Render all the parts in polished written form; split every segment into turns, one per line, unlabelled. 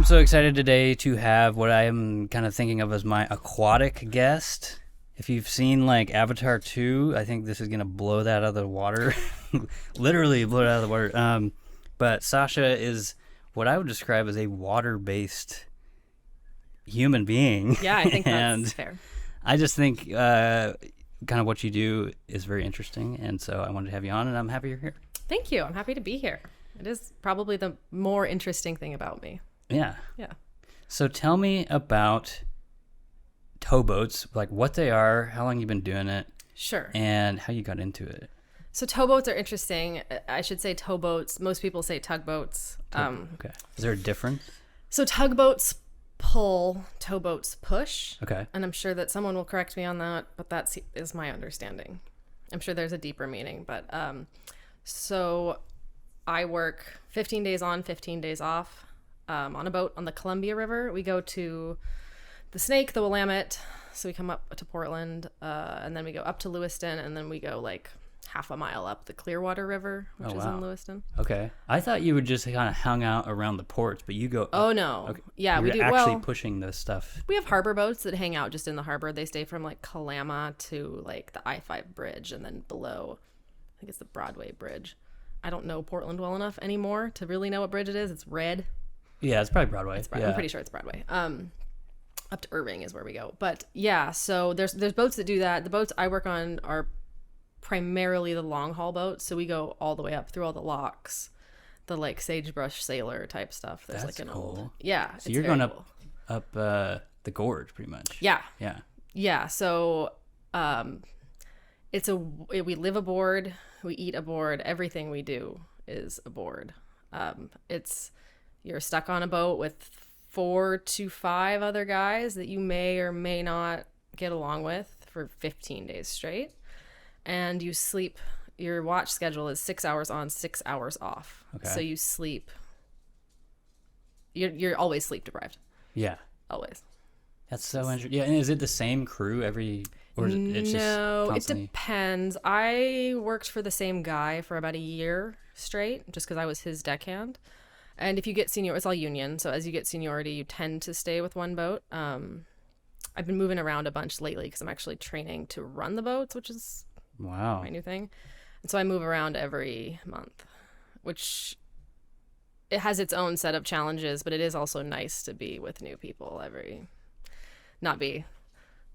so excited today to have what I am kind of thinking of as my aquatic guest. If you've seen like Avatar 2, I think this is going to blow that out of the water. Literally blow it out of the water. But Sasha is what I would describe as a water-based human being.
Yeah, I think
and
that's fair.
I just think kind of what you do is very interesting. And so I wanted to have you on, and I'm happy you're here.
Thank you. I'm happy to be here. It is probably the more interesting thing about me.
Yeah.
Yeah.
So tell me about towboats, like what they are, how long you've been doing it,
Sure.
and how you got into it.
So towboats are interesting. I should say towboats. Most people say tugboats.
Okay. Is there a difference?
So tugboats pull, towboats push.
Okay.
And I'm sure that someone will correct me on that, but that is my understanding. I'm sure there's a deeper meaning, but so I work 15 days on, 15 days off on a boat on the Columbia River. We go to the Snake, the Willamette. So we come up to Portland, and then we go up to Lewiston, and then we go like half a mile up the Clearwater River, which is in Lewiston.
Okay. I thought you would just kind of hang out around the ports, but you go...
Oh, no.
Okay.
Yeah, we do.
You're actually pushing this stuff.
We have harbor boats that hang out just in the harbor. They stay from like Kalama to like the I-5 bridge, and then below, I think it's the Broadway Bridge. I don't know Portland well enough anymore to really know what bridge it is. It's red.
Yeah, it's probably Broadway.
I'm pretty sure it's Broadway. Up to Irving is where we go. But yeah, so there's boats that do that. The boats I work on are primarily the long haul boats. So we go all the way up through all the locks, the like Sagebrush Sailor type stuff. There's
That's
like an
cool.
old, yeah.
So you're going up the gorge pretty much.
Yeah.
Yeah.
Yeah. So we live aboard, we eat aboard, everything we do is aboard. You're stuck on a boat with 4 to 5 other guys that you may or may not get along with for 15 days straight. And you sleep, your watch schedule is 6 hours on, 6 hours off.
Okay.
So you sleep, you're always sleep deprived.
Yeah.
Always.
That's so interesting. Yeah, and is it the same crew or is it just
No,
constantly...
it depends. I worked for the same guy for about a year straight, just because I was his deckhand. And if you get senior, it's all union. So as you get seniority, you tend to stay with one boat. I've been moving around a bunch lately because I'm actually training to run the boats, which is my new thing. And so I move around every month, which it has its own set of challenges, but it is also nice to be with new people not be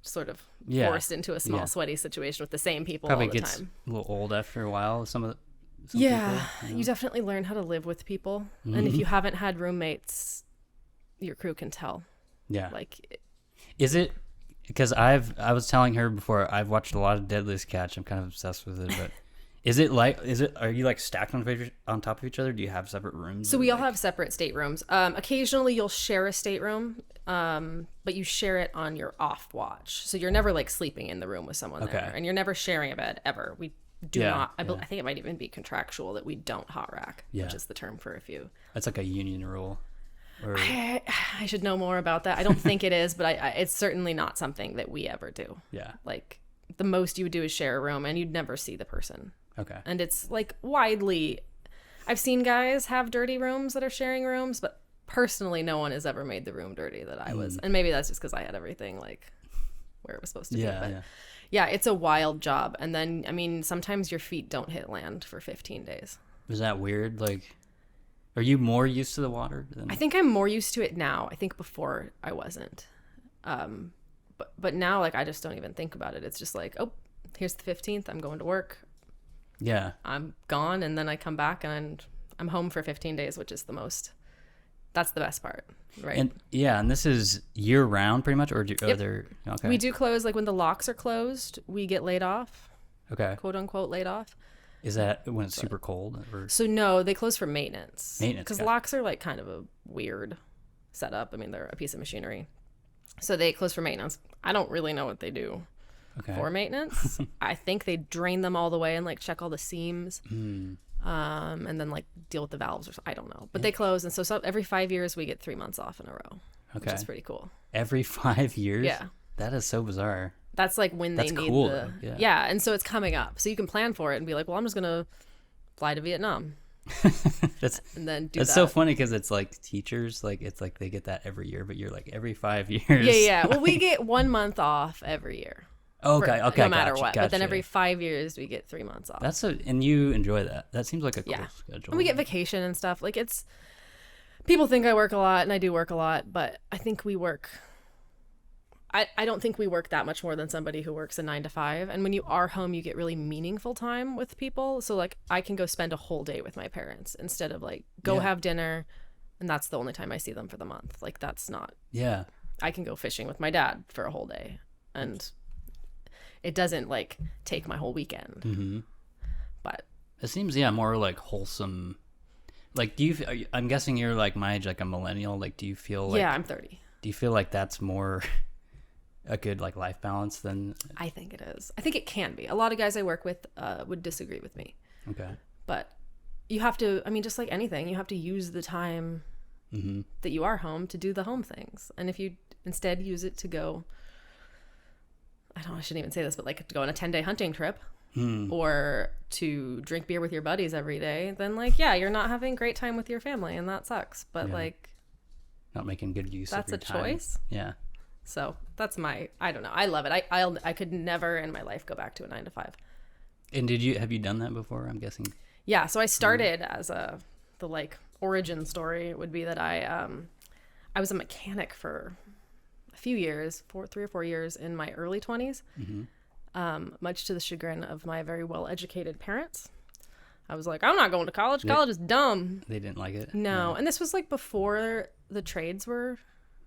sort of forced into a small sweaty situation with the same people
Probably
all the
gets
time.
a little old after a while. Some
People,
you
definitely learn how to live with people. Mm-hmm. And if you haven't had roommates, your crew can tell.
Yeah.
Like,
is it because I was telling her before, I've watched a lot of Deadliest Catch. I'm kind of obsessed with it, but are you like stacked on top of each other? Do you have separate rooms?
So we all have separate staterooms. Occasionally you'll share a stateroom, but you share it on your off watch. So you're never like sleeping in the room with someone there, and you're never sharing a bed ever. We do not. I think it might even be contractual that we don't hot rack, which is the term for a few.
That's like a union rule.
I should know more about that. I don't think it is, but it's certainly not something that we ever do.
Yeah.
Like the most you would do is share a room, and you'd never see the person.
Okay.
And it's like I've seen guys have dirty rooms that are sharing rooms, but personally no one has ever made the room dirty that I was. And maybe that's just because I had everything like where it was supposed to be. But yeah, it's a wild job. And then, I mean, sometimes your feet don't hit land for 15 days.
Is that weird? Like, are you more used to the water than...
I think I'm more used to it now. I think before I wasn't. But now, like, I just don't even think about it. It's just like, oh, here's the 15th. I'm going to work.
Yeah.
I'm gone, and then I come back, and I'm home for 15 days, which is that's the best part, right?
And this is year round pretty much, or are there... Okay.
We do close, like when the locks are closed, we get laid off.
Okay.
Quote unquote laid off.
Is that when it's super cold? Or?
So no, they close for maintenance. Because
okay.
locks are like kind of a weird setup. I mean, they're a piece of machinery. So they close for maintenance. I don't really know what they do for maintenance. I think they drain them all the way and like check all the seams. And then like deal with the valves or something. I don't know. But they close. And so every 5 years we get 3 months off in a row. Okay. Which is pretty cool.
Every 5 years?
Yeah.
That is so bizarre.
That's like when they need
cool,
yeah. And so it's coming up. So you can plan for it and be like, well, I'm just going to fly to Vietnam.
That's
and then do
that's
that.
so funny because it's like teachers, like it's like they get that every year, but you're like every 5 years.
Yeah. Well, we get 1 month off every year.
Okay, okay,
No matter
gotcha,
what. But then
gotcha.
every 5 years we get 3 months off.
And you enjoy that. That seems like a cool
Yeah.
schedule.
And we get vacation and stuff. Like it's people think I work a lot, and I do work a lot, but I think we work. I don't think we work that much more than somebody who works a 9 to 5. And when you are home, you get really meaningful time with people. So like I can go spend a whole day with my parents instead of like go have dinner, and that's the only time I see them for the month. Like that's not.
Yeah.
I can go fishing with my dad for a whole day, and it doesn't like take my whole weekend.
Mm-hmm.
But
it seems more like wholesome. Like, I'm guessing you're like my age, like a millennial. Like, do you feel like?
Yeah, I'm 30.
Do you feel like that's more a good like life balance than?
I think it is. I think it can be. A lot of guys I work with would disagree with me.
Okay.
But you have to. I mean, just like anything, you have to use the time that you are home to do the home things. And if you instead use it to go, I shouldn't even say this, but like to go on a 10-day hunting trip. Or to drink beer with your buddies every day, then like you're not having great time with your family, and that sucks. But like,
not making good use of your time.
That's a choice.
Yeah.
So that's I don't know. I love it. I could never in my life go back to a 9 to 5.
And have you done that before? I'm guessing.
Yeah. So I started as the like origin story would be that I was a mechanic for a few years, 3 or 4 years in my early 20s. Much to the chagrin of my very well-educated parents. I was like, I'm not going to college. College is dumb.
They didn't like it?
No. And this was like before the trades were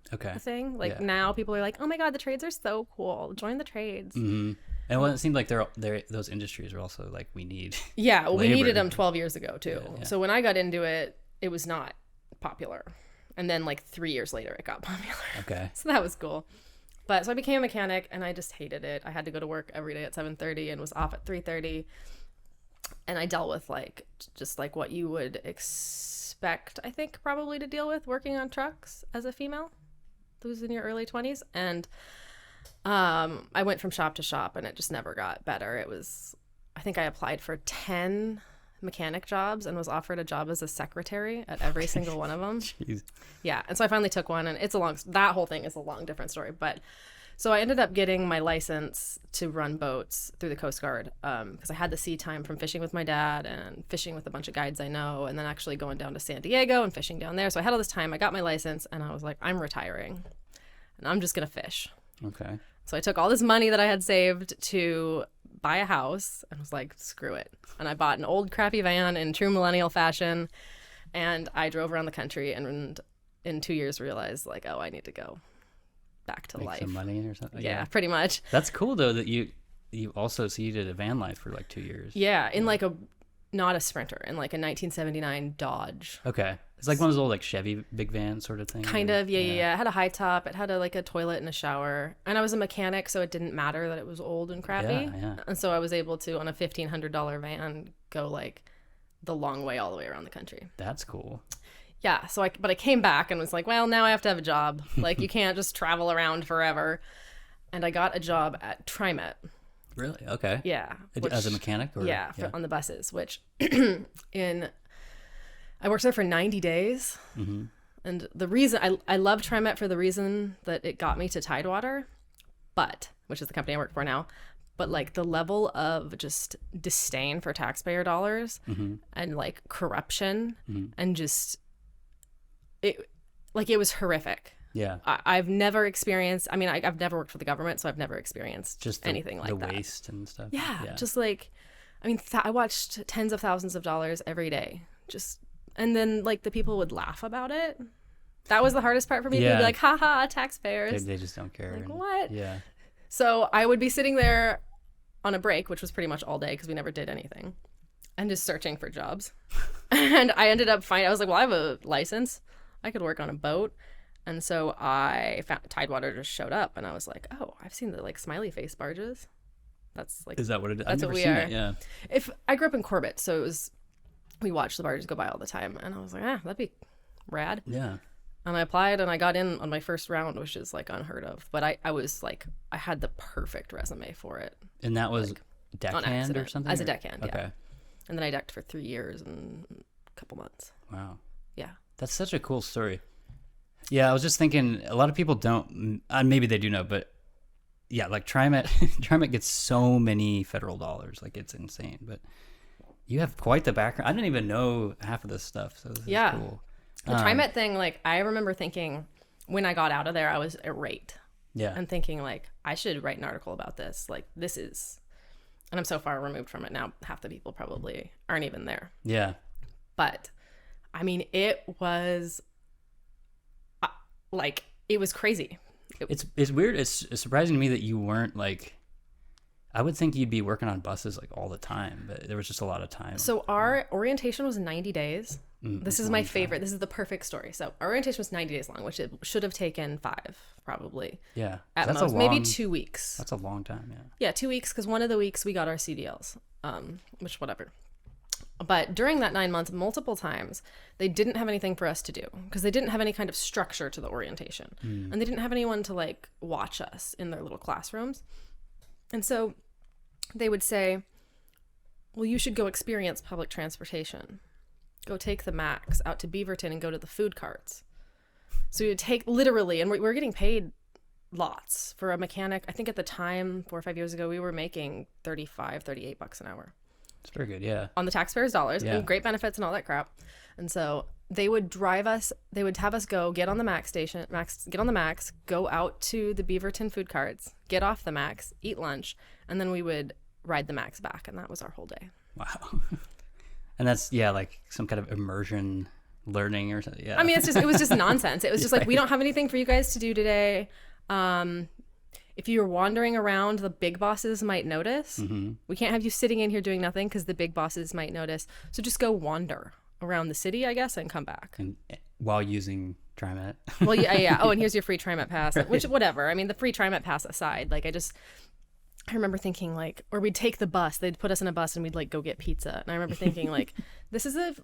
a thing. Like now people are like, oh my God, the trades are so cool. Join the trades.
Mm-hmm. And it seemed like those industries are also like we need.
Yeah. Well, we
labor.
needed them 12 years ago too.
Yeah.
So when I got into it, it was not popular. And then like 3 years later, it got popular.
Okay.
So that was cool. But so I became a mechanic, and I just hated it. I had to go to work every day at 7:30 and was off at 3:30. And I dealt with like just like what you would expect, I think, probably to deal with working on trucks as a female who's in your early 20s. And I went from shop to shop, and it just never got better. I think I applied for 10 mechanic jobs and was offered a job as a secretary at every single one of them.
Jeez.
Yeah. And so I finally took one, and that whole thing is a long different story. But so I ended up getting my license to run boats through the Coast Guard because I had the sea time from fishing with my dad and fishing with a bunch of guides I know, and then actually going down to San Diego and fishing down there. So I had all this time. I got my license, and I was like, I'm retiring, and I'm just going to fish.
Okay.
So I took all this money that I had saved to buy a house and was like, screw it. And I bought an old crappy van in true millennial fashion, and I drove around the country, and in 2 years realized like, oh, I need to go back to
Make
life.
some money or something.
Yeah, pretty much.
That's cool though that you also you did a van life for like 2 years.
Yeah, in like not a Sprinter, in like a 1979 Dodge.
Okay. It's like one of those old like Chevy big van sort of thing.
Kind of, yeah. It had a high top. It had a toilet and a shower. And I was a mechanic, so it didn't matter that it was old and crappy.
Yeah.
And so I was able to, on a $1,500 van, go like the long way all the way around the country.
That's cool.
Yeah. But I came back and was like, well, now I have to have a job. Like you can't just travel around forever. And I got a job at TriMet.
Really? Okay.
Yeah.
As a mechanic? Or?
Yeah, on the buses, which I worked there for 90 days. Mm-hmm. And the reason I love TriMet for the reason that it got me to Tidewater, which is the company I work for now, but like the level of just disdain for taxpayer dollars and like corruption and just it was horrific.
Yeah.
I've never experienced, I've never worked for the government, so I've never experienced
just
anything like that.
The waste and stuff.
Yeah. Just like, I watched tens of thousands of dollars every day. And then like the people would laugh about it. That was the hardest part for me. They'd be like, haha, taxpayers.
They just don't care.
Like, what?
Yeah.
So I would be sitting there on a break, which was pretty much all day because we never did anything, and just searching for jobs. And I ended up I was like, well, I have a license. I could work on a boat. And so I found Tidewater just showed up, and I was like, oh, I've seen the like smiley face barges. That's like,
is that what it is?
That's
I've
what
never
we
seen
are.
it. Yeah.
If I grew up in Corbett, so we watched the barges go by all the time, and I was like, that'd be rad.
Yeah.
And I applied, and I got in on my first round, which is like unheard of. But I was like, I had the perfect resume for it.
And that was
like,
deckhand or something?
As a deckhand,
okay.
yeah. And then I decked for 3 years and couple months.
Wow.
Yeah.
That's such a cool story. Yeah, I was just thinking, a lot of people don't, maybe they do know, but yeah, like TriMet, TriMet gets so many federal dollars, like it's insane. But you have quite the background. I didn't even know half of this stuff, so this is cool.
The TriMet thing, like I remember thinking when I got out of there, I was irate.
Yeah.
And thinking like, I should write an article about this. Like this is, and I'm so far removed from it now, half the people probably aren't even there.
Yeah.
But I mean, it was like, it was crazy.
It's weird. It's surprising to me that you weren't like, I would think you'd be working on buses like all the time, but there was just a lot of time.
So our orientation was 90 days. This is my favorite.
Time.
This is the perfect story. So our orientation was 90 days long, which it should have taken 5 probably.
Yeah.
At most, maybe 2 weeks.
That's a long time, yeah.
Yeah, 2 weeks, because one of the weeks we got our CDLs, which whatever. But during that 9 months, multiple times, they didn't have anything for us to do because they didn't have any kind of structure to the orientation. And they didn't have anyone to like watch us in their little classrooms. And so they would say, well, you should go experience public transportation. Go take the Max out to Beaverton and go to the food carts. So you would take literally, and we're getting paid lots for a mechanic. I think at the time, 4 or 5 years ago, we were making $38 an hour.
It's very good, yeah.
On the taxpayers' dollars,
Yeah.
and great benefits and all that crap. And so they would drive us, they would have us go get on the Max station, get on the Max, go out to the Beaverton food carts, get off the Max, eat lunch, and then we would ride the Max back. And that was our whole day.
Wow. And that's, yeah, like some kind of immersion learning or something. Yeah.
I mean, it was just nonsense. It was just like, we don't have anything for you guys to do today. If you're wandering around, the big bosses might notice. We can't have you sitting in here doing nothing because the big bosses might notice. So just go wander around the city, I guess, and come back.
And while using TriMet.
Well, yeah. Oh, and here's your free TriMet pass, which, whatever. I mean, the free TriMet pass aside, like I remember thinking like, or we'd take the bus, they'd put us in a bus and we'd like go get pizza. And I remember thinking like, this is a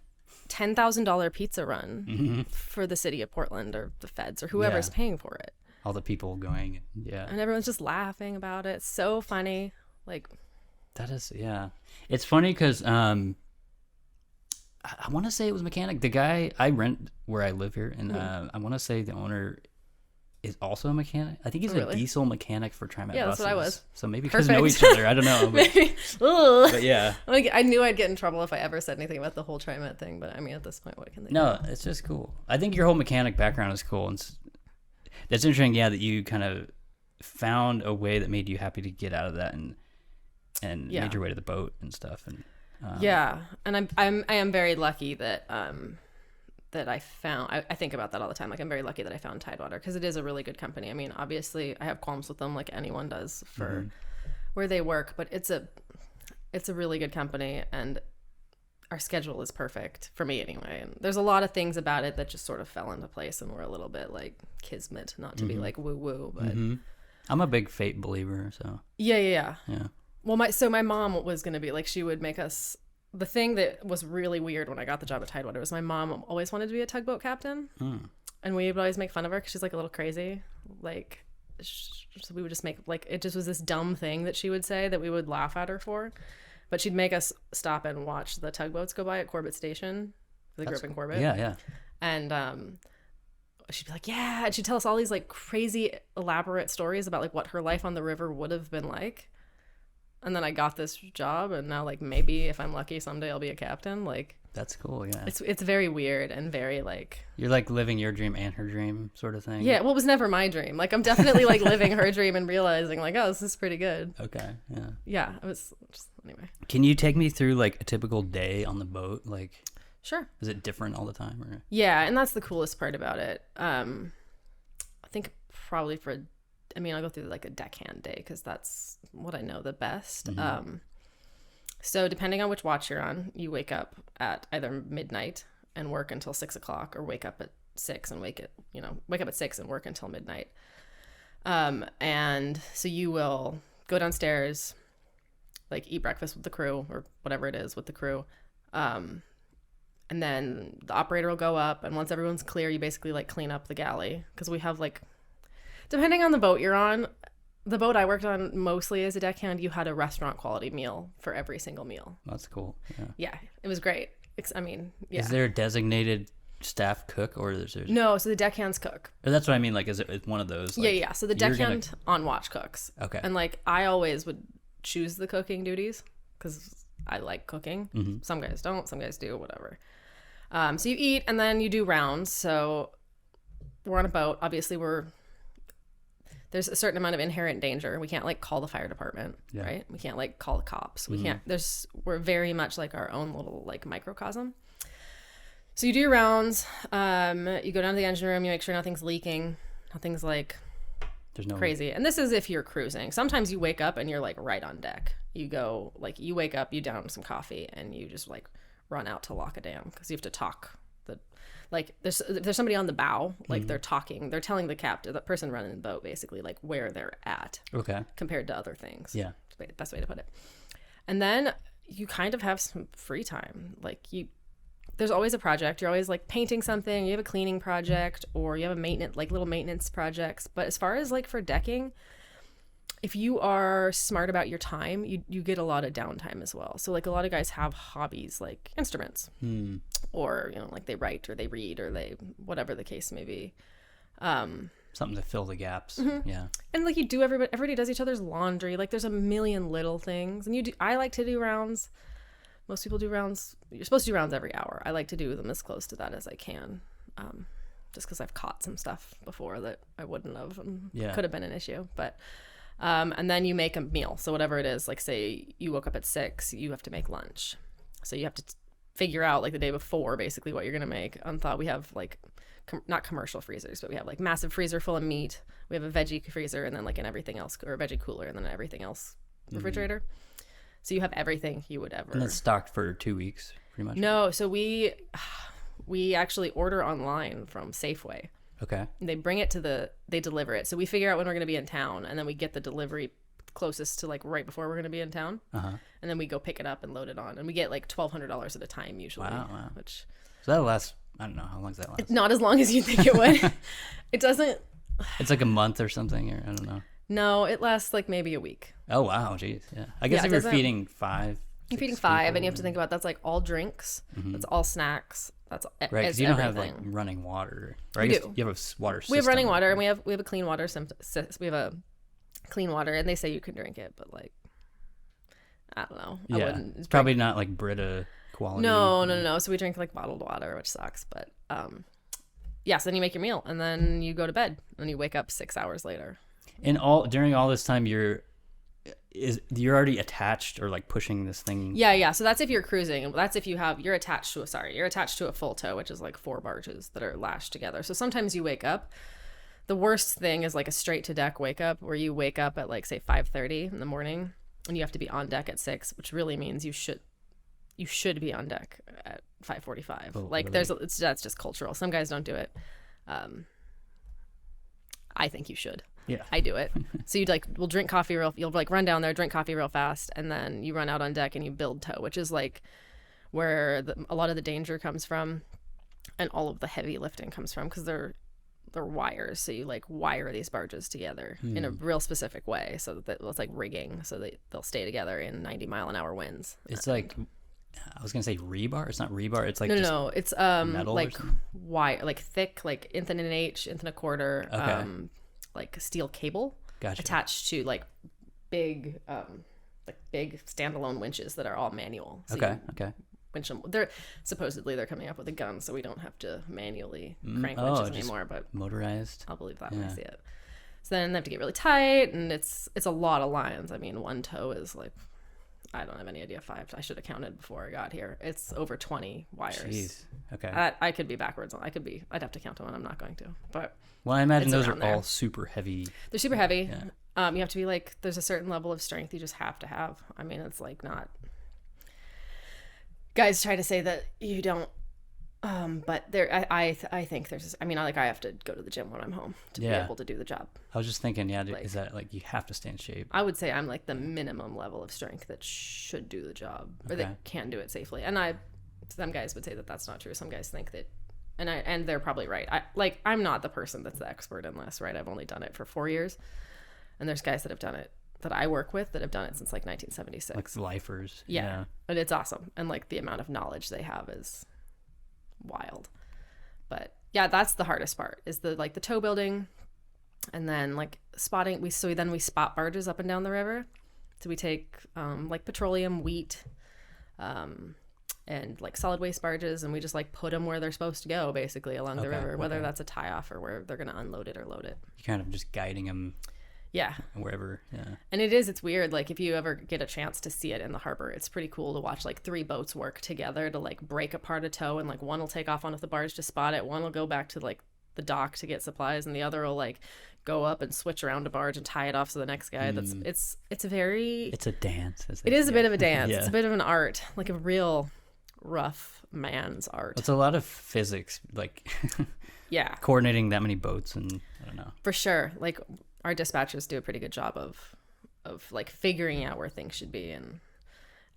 $10,000 pizza run for the city of Portland or the feds or whoever's paying for it.
All the people going, yeah.
And everyone's just laughing about it. It's so funny. Like,
that is, yeah. It's funny because I want to say it was a mechanic. The guy, I rent where I live here, and I want to say the owner is also a mechanic. I think he's a diesel mechanic for TriMet buses.
Yeah, that's what I was.
So maybe because know each other. I don't know. But,
Maybe.
but yeah.
Like, I knew I'd get in trouble if I ever said anything about the whole TriMet thing. But I mean, at this point, what can they do?
No, it's just cool. I think your whole mechanic background is cool. And that's interesting, yeah, that you kind of found a way that made you happy to get out of that and made your way to the boat and stuff. And
yeah, and I am very lucky that that I found. I think about that all the time. Like, I'm very lucky that I found Tidewater because it is a really good company. I mean, obviously, I have qualms with them like anyone does for where they work, but it's a really good company and our schedule is perfect for me anyway. And there's a lot of things about it that just sort of fell into place and were a little bit like kismet, not to be like woo woo, but
I'm a big fate believer. So
yeah. Well, my mom was gonna be like, she would make us. The thing that was really weird when I got the job at Tidewater was my mom always wanted to be a tugboat captain, and we would always make fun of her because she's like a little crazy. Like, so we would just make like, it just was this dumb thing that she would say that we would laugh at her for. But she'd make us stop and watch the tugboats go by at Corbett Station. They grew up in Corbett.
Yeah.
And she'd be like, yeah. And she'd tell us all these like crazy elaborate stories about like what her life on the river would have been like. And then I got this job, and now like maybe if I'm lucky someday I'll be a captain. Like,
that's cool. Yeah.
It's very weird and very like,
you're like living your dream and her dream sort of thing.
Yeah. Well, it was never my dream. Like, I'm definitely like living her dream and realizing like, oh, this is pretty good.
Okay. Yeah.
Yeah. It was just, anyway.
Can you take me through like a typical day on the boat? Like,
sure.
Is it different all the time? Or?
Yeah. And that's the coolest part about it. I think probably I'll go through like a deckhand day because that's what I know the best. So depending on which watch you're on, you wake up at either midnight and work until 6 o'clock, or wake up at 6 and wake up at 6 and work until midnight. And so you will go downstairs, like eat breakfast with the crew or whatever it is with the crew. And then the operator will go up, and once everyone's clear, you basically like clean up the galley because we have like, depending on the boat you're on, the boat I worked on mostly as a deckhand, you had a restaurant quality meal for every single meal.
That's cool.
Yeah, it was great. I mean, yeah.
Is there a designated staff cook, or is there?
No, so the deckhands cook.
Or that's what I mean. Like, is it one of those? Like,
Yeah. So the deckhand on watch cooks.
Okay.
And like I always would choose the cooking duties because I like cooking.
Mm-hmm.
Some guys don't. Some guys do. Whatever. So you eat and then you do rounds. So we're on a boat. Obviously, there's a certain amount of inherent danger. We can't like call the fire department, right? We can't like call the cops. We can't. We're very much like our own little like microcosm. So you do your rounds. You go down to the engine room. You make sure nothing's leaking. Nothing's like
There's no
crazy. And this is if you're cruising. Sometimes you wake up and you're like right on deck. You wake up, you down some coffee, and you just like run out to lock a dam because you have to talk. Like there's somebody on the bow, like they're talking, they're telling the captain, the person running the boat, basically like where they're at.
Okay.
Compared to other things.
Yeah.
Best way to put it. And then you kind of have some free time. Like there's always a project. You're always like painting something. You have a cleaning project, or you have a maintenance, like little maintenance projects. But as far as like for decking, if you are smart about your time, you get a lot of downtime as well. So like a lot of guys have hobbies like instruments, or like they write or they read or they whatever the case may be.
Something to fill the gaps. Yeah.
And like everybody does each other's laundry. Like there's a million little things, and I like to do rounds. Most people do rounds. You're supposed to do rounds every hour. I like to do them as close to that as I can, just because I've caught some stuff before that I wouldn't have and could have been an issue, but. And then you make a meal. So whatever it is, like say you woke up at 6, you have to make lunch. So you have to figure out like the day before basically what you're going to make. On thought we have like, not commercial freezers, but we have like massive freezer full of meat. We have a veggie freezer and then like an everything else, or a veggie cooler and then an everything else refrigerator. So you have everything you would ever.
And it's stocked for 2 weeks pretty much.
No. So we actually order online from Safeway.
Okay.
They bring it they deliver it. So we figure out when we're going to be in town, and then we get the delivery closest to like right before we're going to be in town. And then we go pick it up and load it on. And we get like $1,200 at a time usually.
Wow.
Which.
So that'll last, I don't know, how long does that last?
Not as long as you think it would. It doesn't.
It's like a month or something, or I don't know.
No, it lasts like maybe a week.
Oh, wow. Geez. Yeah. I guess if you're feeding 5.
You're feeding 5, and you have to think about that's like all drinks. That's all snacks. That's
right, because you don't have like running water, right?
We do.
You have a water system.
We have running water, and we have a clean water. We have a clean water, and they say you can drink it, but like, I don't know.
Yeah,
I wouldn't.
It's probably not like Brita quality.
No. So we drink like bottled water, which sucks. But yeah. So then you make your meal, and then you go to bed, and you wake up 6 hours later.
And during all this time, you're already attached or like pushing this thing.
Yeah. So that's if you're cruising. That's if you're attached to a full tow, which is like 4 barges that are lashed together. So sometimes you wake up. The worst thing is like a straight to deck wake up, where you wake up at like say 5:30 in the morning, and you have to be on deck at 6, which really means you should be on deck at 5:45.
Oh,
like
really?
that's just cultural. Some guys don't do it. I think you should.
Yeah.
I do it. So we'll drink coffee you'll like run down there, drink coffee real fast, and then you run out on deck and you build tow, which is like where a lot of the danger comes from and all of the heavy lifting comes from, because they're wires. So you like wire these barges together in a real specific way, so that it's like rigging, so they'll stay together in 90-mile-an-hour winds.
It's like, I was gonna say rebar. It's not rebar. It's like
no. It's
metal
like wire, like thick, like 1/8", 1/4, like steel cable.
Gotcha.
Attached to like big standalone winches that are all manual. So
Okay.
Winch them. They're coming up with a gun, so we don't have to manually crank winches anymore. But
motorized.
I'll believe that when I see it. So then they have to get really tight, and it's a lot of lines. I mean, one tow is like, I don't have any idea. 5. I should have counted before I got here. It's over 20 wires.
Jeez. Okay.
I could be backwards. I'd have to count them, and I'm not going to. But
well, I imagine those are
there.
all super heavy.
They're super heavy.
Yeah.
You have to be like, there's a certain level of strength you just have to have. I mean, it's like not. Guys try to say that you don't. But I think there's. I mean, I have to go to the gym when I'm home to be able to do the job.
I was just thinking, is that like you have to stay in shape?
I would say I'm like the minimum level of strength that should do the job, or that can do it safely. And some guys would say that that's not true. Some guys think that, and they're probably right. I'm not the person that's the expert in this, right? I've only done it for 4 years, and there's guys that have done it that I work with that have done it since like 1976.
Like lifers.
Yeah. And it's awesome. And like the amount of knowledge they have is wild. But yeah, that's the hardest part is the tow building, and then like spotting. We spot barges up and down the river. So we take like petroleum, wheat, and like solid waste barges, and we just like put them where they're supposed to go, basically along the river, whether that's a tie off or where they're going to unload it or load it.
You're kind of just guiding them.
Yeah.
Wherever. Yeah.
And it's weird. Like if you ever get a chance to see it in the harbor, it's pretty cool to watch like 3 boats work together to like break apart a tow, and like one will take off onto the barge to spot it, one will go back to like the dock to get supplies, and the other will like go up and switch around a barge and tie it off to the next guy. It's a dance.
It
is a bit of a dance.
Yeah.
It's a bit of an art, like a real rough man's art.
It's a lot of physics, like
yeah,
coordinating that many boats, and I don't know.
For sure. Like our dispatchers do a pretty good job of like figuring out where things should be, and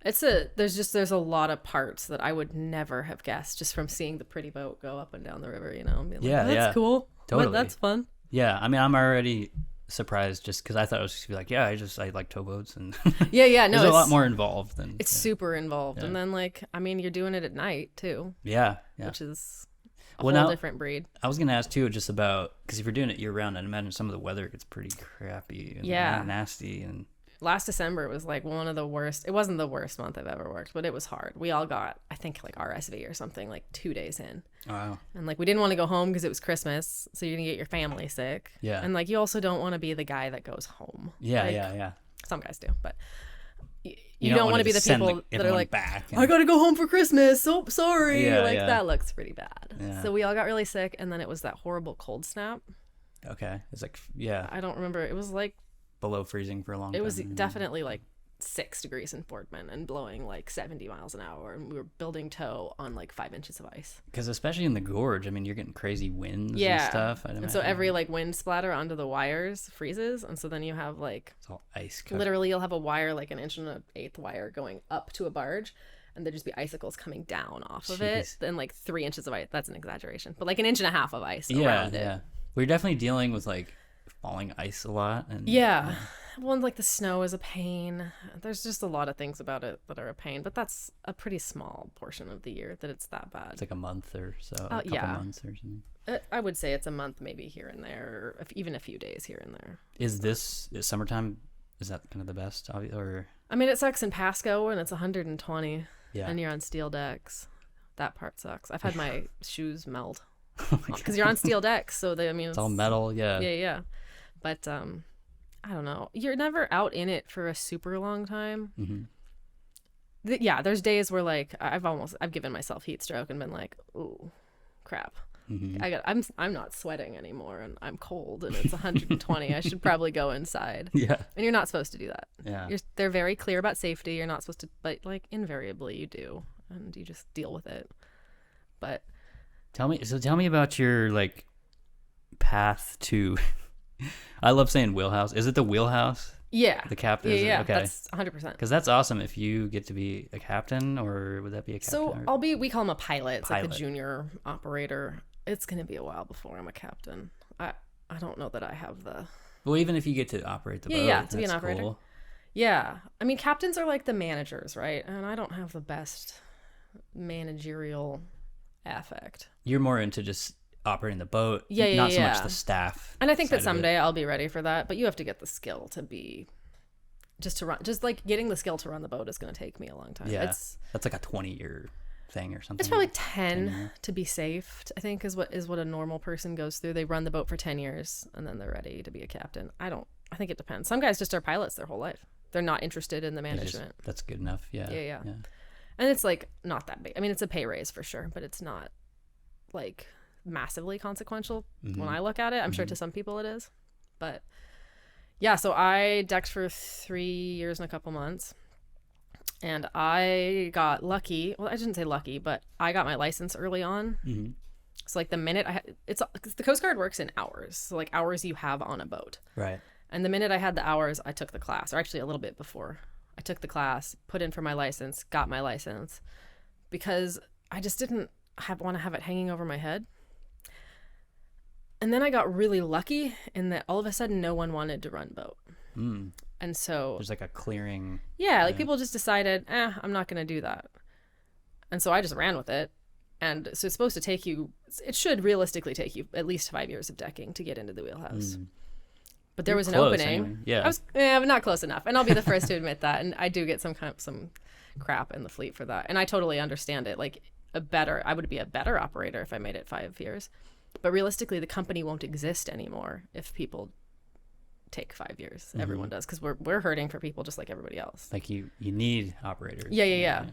there's a lot of parts that I would never have guessed just from seeing the pretty boat go up and down the river, and being like,
yeah,
that's cool.
Totally.
That's fun.
Yeah, I mean, I'm already surprised just because I thought it was just gonna be like, I like towboats, and
yeah, no,
there's a lot more involved than
it's super involved, and then like I mean, you're doing it at night too.
Yeah.
Which is a whole different breed.
I was gonna ask too, just about because if you're doing it year round, I'd imagine some of the weather gets pretty crappy and nasty. And
last December was like one of the worst. It wasn't the worst month I've ever worked, but it was hard. We all got, I think, like RSV or something like 2 days in.
Wow. And
like we didn't want to go home because it was Christmas, so you're gonna get your family sick.
Yeah.
And like you also don't want to be the guy that goes home.
Yeah,
like,
yeah.
Some guys do, but you don't want to be the people that are like,
back
I gotta go home for Christmas. So sorry. That looks pretty bad.
Yeah.
So we all got really sick, and then it was that horrible cold snap.
Okay. It's like, yeah.
I don't remember. It was like
below freezing for a long time.
It was definitely like 6 degrees in Fort Bend and blowing like 70 miles an hour, and we were building tow on like 5 inches of ice.
Because especially in the gorge, I mean, you're getting crazy winds and stuff.
And so every like wind splatter onto the wires freezes, and so then you have like
it's all ice covered.
Literally you'll have a wire like 1.1/8 wire going up to a barge, and there'd just be icicles coming down off of it. Then like 3 inches of ice. That's an exaggeration, but like 1.5 inches of ice around it. Yeah.
We're definitely dealing with like falling ice a lot. And
well, and like the snow is a pain. There's just a lot of things about it that are a pain, but that's a pretty small portion of the year that it's that bad.
It's like a month or so, a couple months or something.
I would say it's a month maybe here and there, or even a few days here and there.
Is summertime, is that kind of the best? Or
I mean, it sucks in Pasco when it's 120 and you're on steel decks. That part sucks. I've had my shoes melt because you're on steel decks, so it's
all metal.
Yeah. But I don't know. You're never out in it for a super long time.
Mm-hmm.
There's days where like I've given myself heat stroke and been like, ooh, crap. Mm-hmm. I'm not sweating anymore, and I'm cold, and it's 120. I should probably go inside.
Yeah.
And you're not supposed to do that.
Yeah.
They're very clear about safety. You're not supposed to, but like invariably you do, and you just deal with it. But
tell me about your like path to. I love saying wheelhouse. Is it the wheelhouse?
Yeah.
The captain?
Yeah.
Okay.
That's 100%.
Because that's awesome if you get to be a captain, or would that be a captain?
So we call him a pilot. It's like a junior operator. It's going to be a while before I'm a captain. I don't know that I have the...
Well, even if you get to operate the boat,
to be an operator. Cool. Yeah. I mean, captains are like the managers, right? And I don't have the best managerial affect.
You're more into just operating the boat, not so much the staff.
And I think that someday I'll be ready for that, but you have to get the skill to be to run. Just like getting the skill to run the boat is going to take me a long time.
Yeah, that's like a 20-year thing or something.
It's probably 10 to be safe, I think is what a normal person goes through. They run the boat for 10 years and then they're ready to be a captain. I think it depends. Some guys just are pilots their whole life. They're not interested in the management.
That's good enough. Yeah.
And it's like not that big. I mean, it's a pay raise for sure, but it's not like massively consequential when I look at it. I'm sure to some people it is, but yeah. So I decked for 3 years and a couple months, and I got lucky. Well, I didn't say lucky, but I got my license early on. Mm-hmm. So like the minute the Coast Guard works in hours, so like hours you have on a boat,
right? And
the minute I had the hours, I took the class, or actually a little bit before. I took the class, put in for my license, got my license, because I just didn't want to have it hanging over my head. And then I got really lucky in that all of a sudden no one wanted to run boat. And so
there's like a clearing.
yeah, like people just decided, I'm not going to do that. And so I just ran with it. And so it's supposed to take you, it should realistically take you at least 5 years of decking to get into the wheelhouse. But there was an opening. Anyway.
Yeah.
I was but not close enough. And I'll be the first to admit that. And I do get some crap in the fleet for that. And I totally understand it. Like I would be a better operator if I made it 5 years. But realistically, the company won't exist anymore if people take 5 years. Everyone does, because we're hurting for people just like everybody else.
Like you need operators.
Yeah.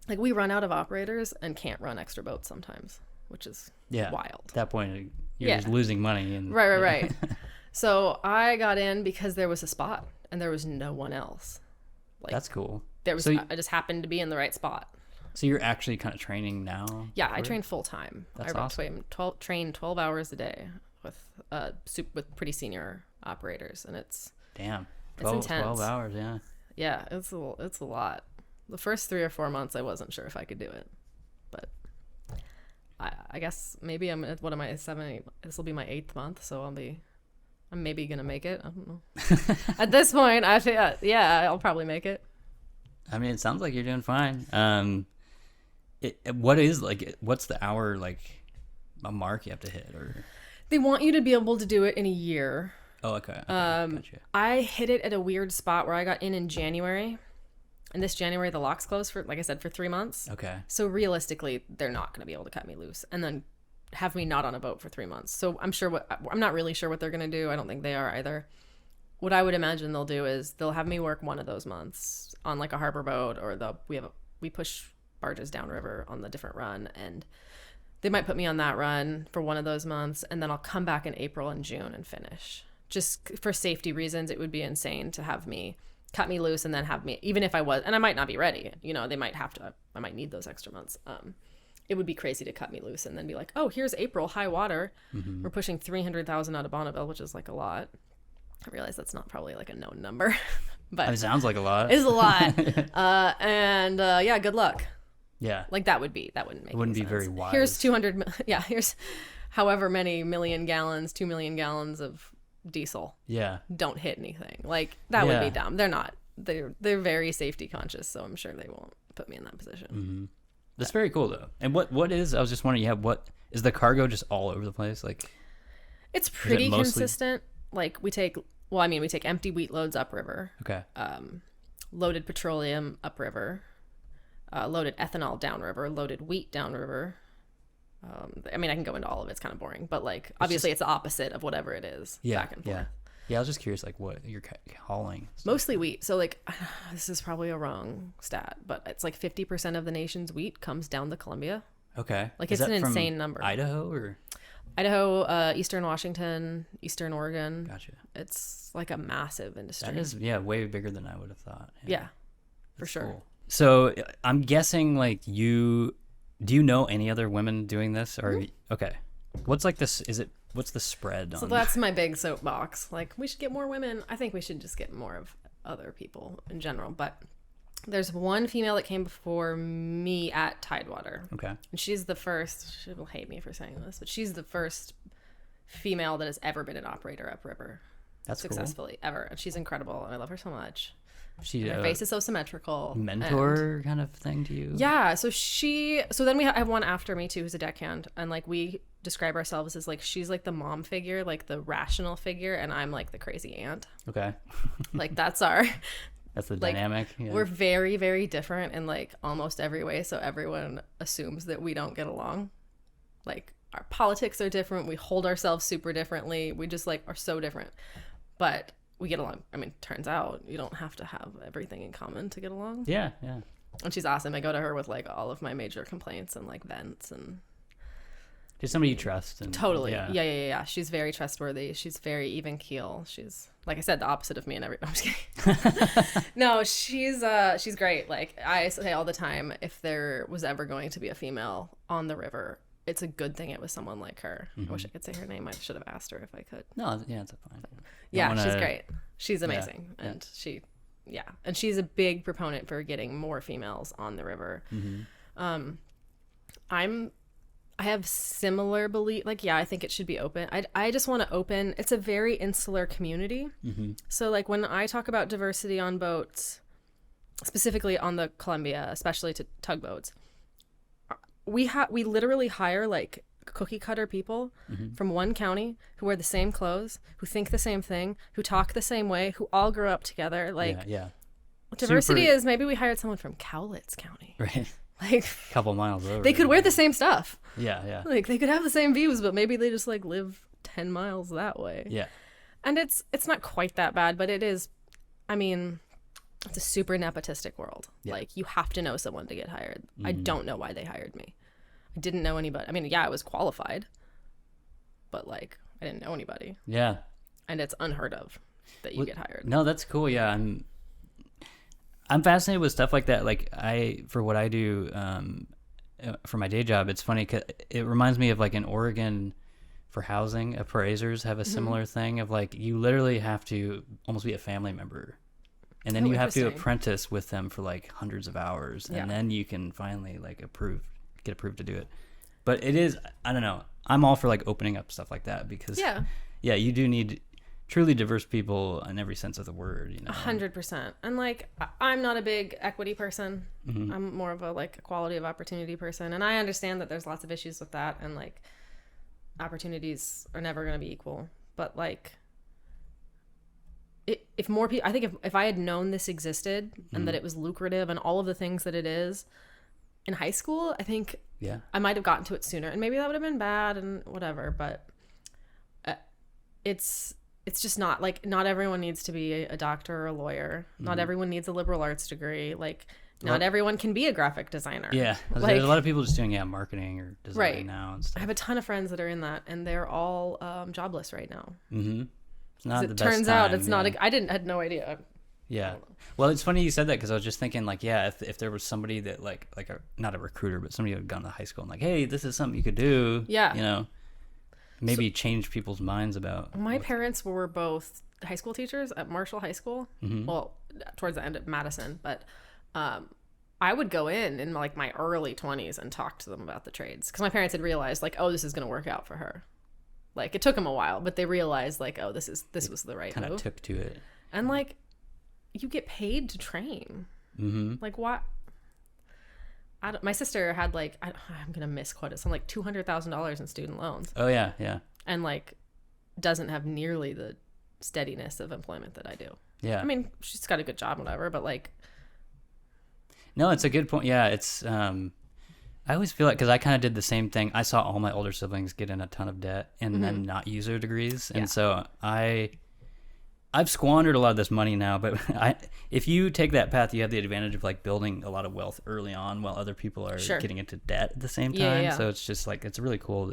Like we run out of operators and can't run extra boats sometimes, which is wild.
At that point, you're just losing money. And
Right. So I got in because there was a spot and there was no one else. Like,
that's cool.
I just happened to be in the right spot.
So you're actually kind of training now?
Yeah, I train full time.
That's awesome.
Train 12 hours a day with pretty senior operators, and it's
12,
intense.
12 hours, yeah.
Yeah, it's a lot. The first 3 or 4 months, I wasn't sure if I could do it, but I guess maybe I'm at this will be my 8th month, so I'm maybe gonna make it. I don't know. At this point, I think I'll probably make it.
I mean, it sounds like you're doing fine. What's the hour like a mark you have to hit, or
they want you to be able to do it in a year.
Oh, okay. Gotcha.
I hit it at a weird spot where I got in January, and this January the locks closed for, like I said, for 3 months.
Okay.
So realistically, they're not going to be able to cut me loose and then have me not on a boat for 3 months. So I'm not really sure what they're going to do. I don't think they are either. What I would imagine they'll do is they'll have me work one of those months on like a harbor boat, or we push barges downriver on the different run, and they might put me on that run for one of those months, and then I'll come back in April and June and finish. Just for safety reasons, it would be insane to have me cut me loose and then have me, even if I was, and I might not be ready, they might have to, I might need those extra months. It would be crazy to cut me loose and then be like, oh, here's April, high water. We're pushing 300,000 out of Bonneville, which is like a lot. I realize that's not probably like a known number, but
it sounds like a lot.
It's a lot. Good luck.
Yeah.
Like that wouldn't make
it wouldn't be
sense.
very wise.
Here's 200. Yeah. Here's however many million gallons, 2 million gallons of diesel.
Yeah.
Don't hit anything. Like that would be dumb. They're not. They're very safety conscious, so I'm sure they won't put me in that position.
That's very cool though. And what is? I was just wondering. What is the cargo just all over the place? Like,
it's pretty consistent. Like we take empty wheat loads upriver.
Okay.
Loaded petroleum upriver. Loaded ethanol downriver. Loaded wheat downriver. I can go into all of it. It's kind of boring, but like obviously it's the opposite of whatever it is. Back and forth. Yeah. I was just curious, like what you're hauling. Mostly wheat. So like, this is probably a wrong stat, but it's like 50% of the nation's wheat comes down the Columbia.
Okay.
Like it's an insane number.
Idaho or?
Idaho, Eastern Washington, Eastern Oregon.
Gotcha.
It's like a massive industry.
That is, way bigger than I would have thought.
Yeah, for sure.
Cool. So I'm guessing like do you know any other women doing this? Or okay. What's like this? What's the spread on?
So that's my big soapbox. Like we should get more women. I think we should just get more of other people in general. But there's one female that came before me at Tidewater.
Okay. And
she's the first, she will hate me for saying this, but she's the first female that has ever been an operator upriver.
That's
successfully,
cool.
ever. And she's incredible. And I love her so much.
Her
face is so symmetrical.
Mentor kind of thing to you?
Yeah. So then I have one after me too, who's a deckhand. And like we describe ourselves as like, she's like the mom figure, like the rational figure. And I'm like the crazy aunt.
Okay.
Like that's
the dynamic. Yeah.
We're very, very different in like almost every way. So everyone assumes that we don't get along. Like our politics are different. We hold ourselves super differently. We just like are so different. But we get along. I mean, turns out you don't have to have everything in common to get along.
Yeah.
And she's awesome. I go to her with like all of my major complaints and like vents and
just somebody you trust. And,
totally. Yeah. She's very trustworthy. She's very even keel. She's, like I said, the opposite of me and everything. I'm just kidding. No, she's great. Like I say all the time, if there was ever going to be a female on the river, it's a good thing it was someone like her. I wish I could say her name. I should have asked her if I could.
No, yeah, it's fine.
She's great. She's amazing. And and she's a big proponent for getting more females on the river. I I have similar belief. Like, yeah, I think it should be open. I just want to open. It's a very insular community. So like when I talk about diversity on boats, specifically on the Columbia, especially to tugboats, we literally hire like cookie cutter people from one county who wear the same clothes, who think the same thing, who talk the same way, who all grew up together. Like,
yeah.
Diversity is maybe we hired someone from Cowlitz County.
Right.
Like
a couple miles over.
They could wear the same stuff.
Yeah.
Like they could have the same views, but maybe they just like live 10 miles that way.
Yeah.
And it's not quite that bad, but it is. I mean, it's a super nepotistic world. Yeah. Like you have to know someone to get hired. I don't know why they hired me. I didn't know anybody. I mean, yeah, I was qualified, but like I didn't know anybody.
Yeah.
And it's unheard of that you get hired.
No, that's cool. Yeah, I'm fascinated with stuff like that. Like for what I do for my day job, it's funny 'cause it reminds me of like in Oregon for housing, appraisers have a similar thing of like you literally have to almost be a family member, and then you have to apprentice with them for like hundreds of hours, and then you can finally like get approved to do it. But it is, I don't know, I'm all for like opening up stuff like that because you do need truly diverse people in every sense of the word,
100%. And like I'm not a big equity person. I'm more of a like equality of opportunity person, and I understand that there's lots of issues with that, and like opportunities are never going to be equal, but like if more people, I think if I had known this existed and that it was lucrative and all of the things that it is in high school, I think I might have gotten to it sooner, and maybe that would have been bad and whatever, but it's just not like, not everyone needs to be a doctor or a lawyer. Not everyone needs a liberal arts degree. Like not everyone can be a graphic designer.
Yeah. Like, there's a lot of people just doing marketing or design now and stuff.
I have a ton of friends that are in that, and they're all jobless right now.
It's not the best
turns
time,
out it's not I had no idea.
Yeah. Well, it's funny you said that because I was just thinking like, if there was somebody that like not a recruiter, but somebody who had gone to high school and like, hey, this is something you could do. Yeah. Maybe change people's minds about.
My parents were both high school teachers at Marshall High School. Well, towards the end of Madison, but I would go in like my early 20s and talk to them about the trades because my parents had realized like, oh, this is going to work out for her. Like it took them a while, but they realized like, oh, this was the right move.
Kind of took to it.
And like, you get paid to train. Like what? My sister had like, I'm gonna misquote it, something like $200,000 in student loans.
Oh yeah.
And like, doesn't have nearly the steadiness of employment that I do.
Yeah.
I mean, she's got a good job, whatever, but like.
No, it's a good point. Yeah, it's. I always feel like because I kind of did the same thing. I saw all my older siblings get in a ton of debt and then not use their degrees, and so I've squandered a lot of this money now, but if you take that path, you have the advantage of like building a lot of wealth early on while other people are getting into debt at the same time. So it's just like, it's really cool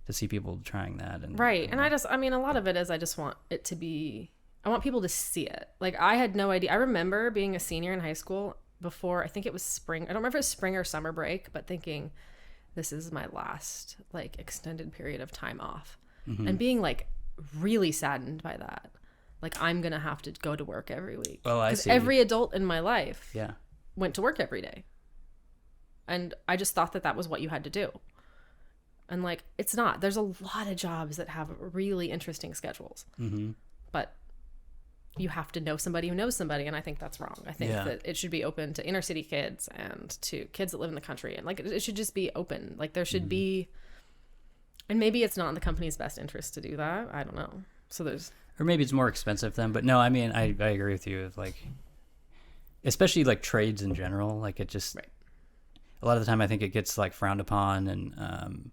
to see people trying that. And
And I mean, a lot of it is I just want it to be, I want people to see it. Like I had no idea. I remember being a senior in high school before, I think it was spring. I don't remember if it was spring or summer break, but thinking this is my last like extended period of time off and being like really saddened by that. Like, I'm going to have to go to work every week.
Oh, I see.
Every adult in my life
yeah.
went to work every day. And I just thought that that was what you had to do. And, like, it's not. There's a lot of jobs that have really interesting schedules.
Mm-hmm.
But you have to know somebody who knows somebody, and I think that's wrong. I think that it should be open to inner city kids and to kids that live in the country. And, like, it should just be open. Like, there should be... And maybe it's not in the company's best interest to do that. I don't know. So there's...
Or maybe it's more expensive then. But no, I mean, I agree with you. Like, especially, like, trades in general. Like, it just... Right. A lot of the time, I think it gets, like, frowned upon. And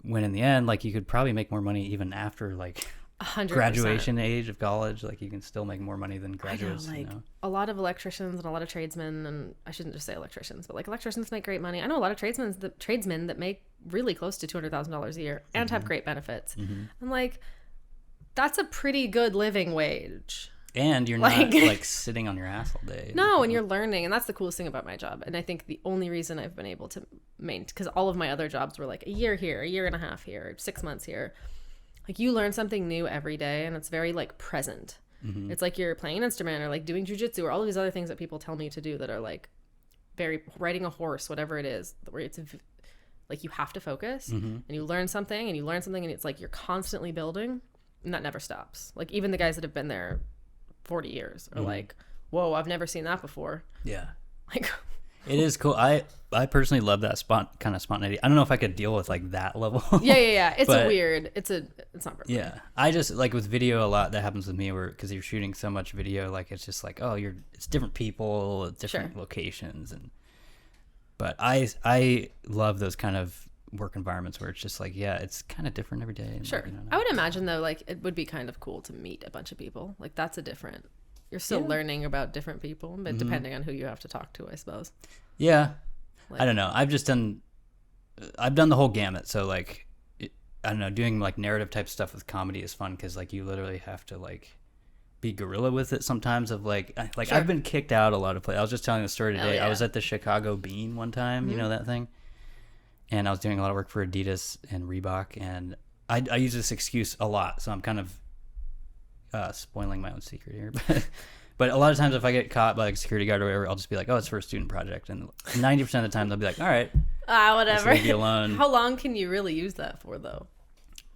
when in the end, like, you could probably make more money even after, like...
100%.
Graduation age of college, like you can still make more money than graduates.
I know, like, a lot of electricians and a lot of tradesmen, and I shouldn't just say electricians, but like electricians make great money. I know a lot of tradesmen that make really close to $200,000 a year and have great benefits. Mm-hmm. And like, that's a pretty good living wage.
And you're not like sitting on your ass all day.
No, and you're learning, and that's the coolest thing about my job. And I think the only reason I've been able to maintain, because all of my other jobs were like a year here, a year and a half here, 6 months here. Like, you learn something new every day, and it's very, like, present. Mm-hmm. It's like you're playing an instrument or, like, doing jujitsu or all of these other things that people tell me to do that are, like, very riding a horse, whatever it is, where it's Like you have to focus
Mm-hmm.
and you learn something and you learn something and it's like you're constantly building and that never stops. Like even the guys that have been there 40 years are like, whoa, I've never seen that before.
Yeah.
Like
It is cool. I personally love that kind of spontaneity. I don't know if I could deal with like that level.
yeah. It's
But-
a weird. It's not perfect.
Yeah, I just like with video a lot that happens with me where because you're shooting so much video, like it's just like it's different people, different locations, but I love those kind of work environments where it's just like it's kind of different every day. And
Sure.
like, you know,
I would imagine though, like it would be kind of cool to meet a bunch of people. Like that's a different. You're still learning about different people, but depending on who you have to talk to, I suppose.
Yeah,
Like,
I don't know. I've done the whole gamut. So like, I don't know, doing like narrative type stuff with comedy is fun because like you literally have to like be guerrilla with it sometimes. Of like
Sure.
I've been kicked out a lot of places. I was just telling the story today.
Yeah.
I was at the Chicago Bean one time. You know that thing, and I was doing a lot of work for Adidas and Reebok, and I use this excuse a lot. So I'm kind of spoiling my own secret here, but a lot of times if I get caught by like a security guard or whatever, I'll just be like, oh, it's for a student project, and 90% of the time they'll be like, all right,
whatever.
leave you alone.
How long can you really use that for though?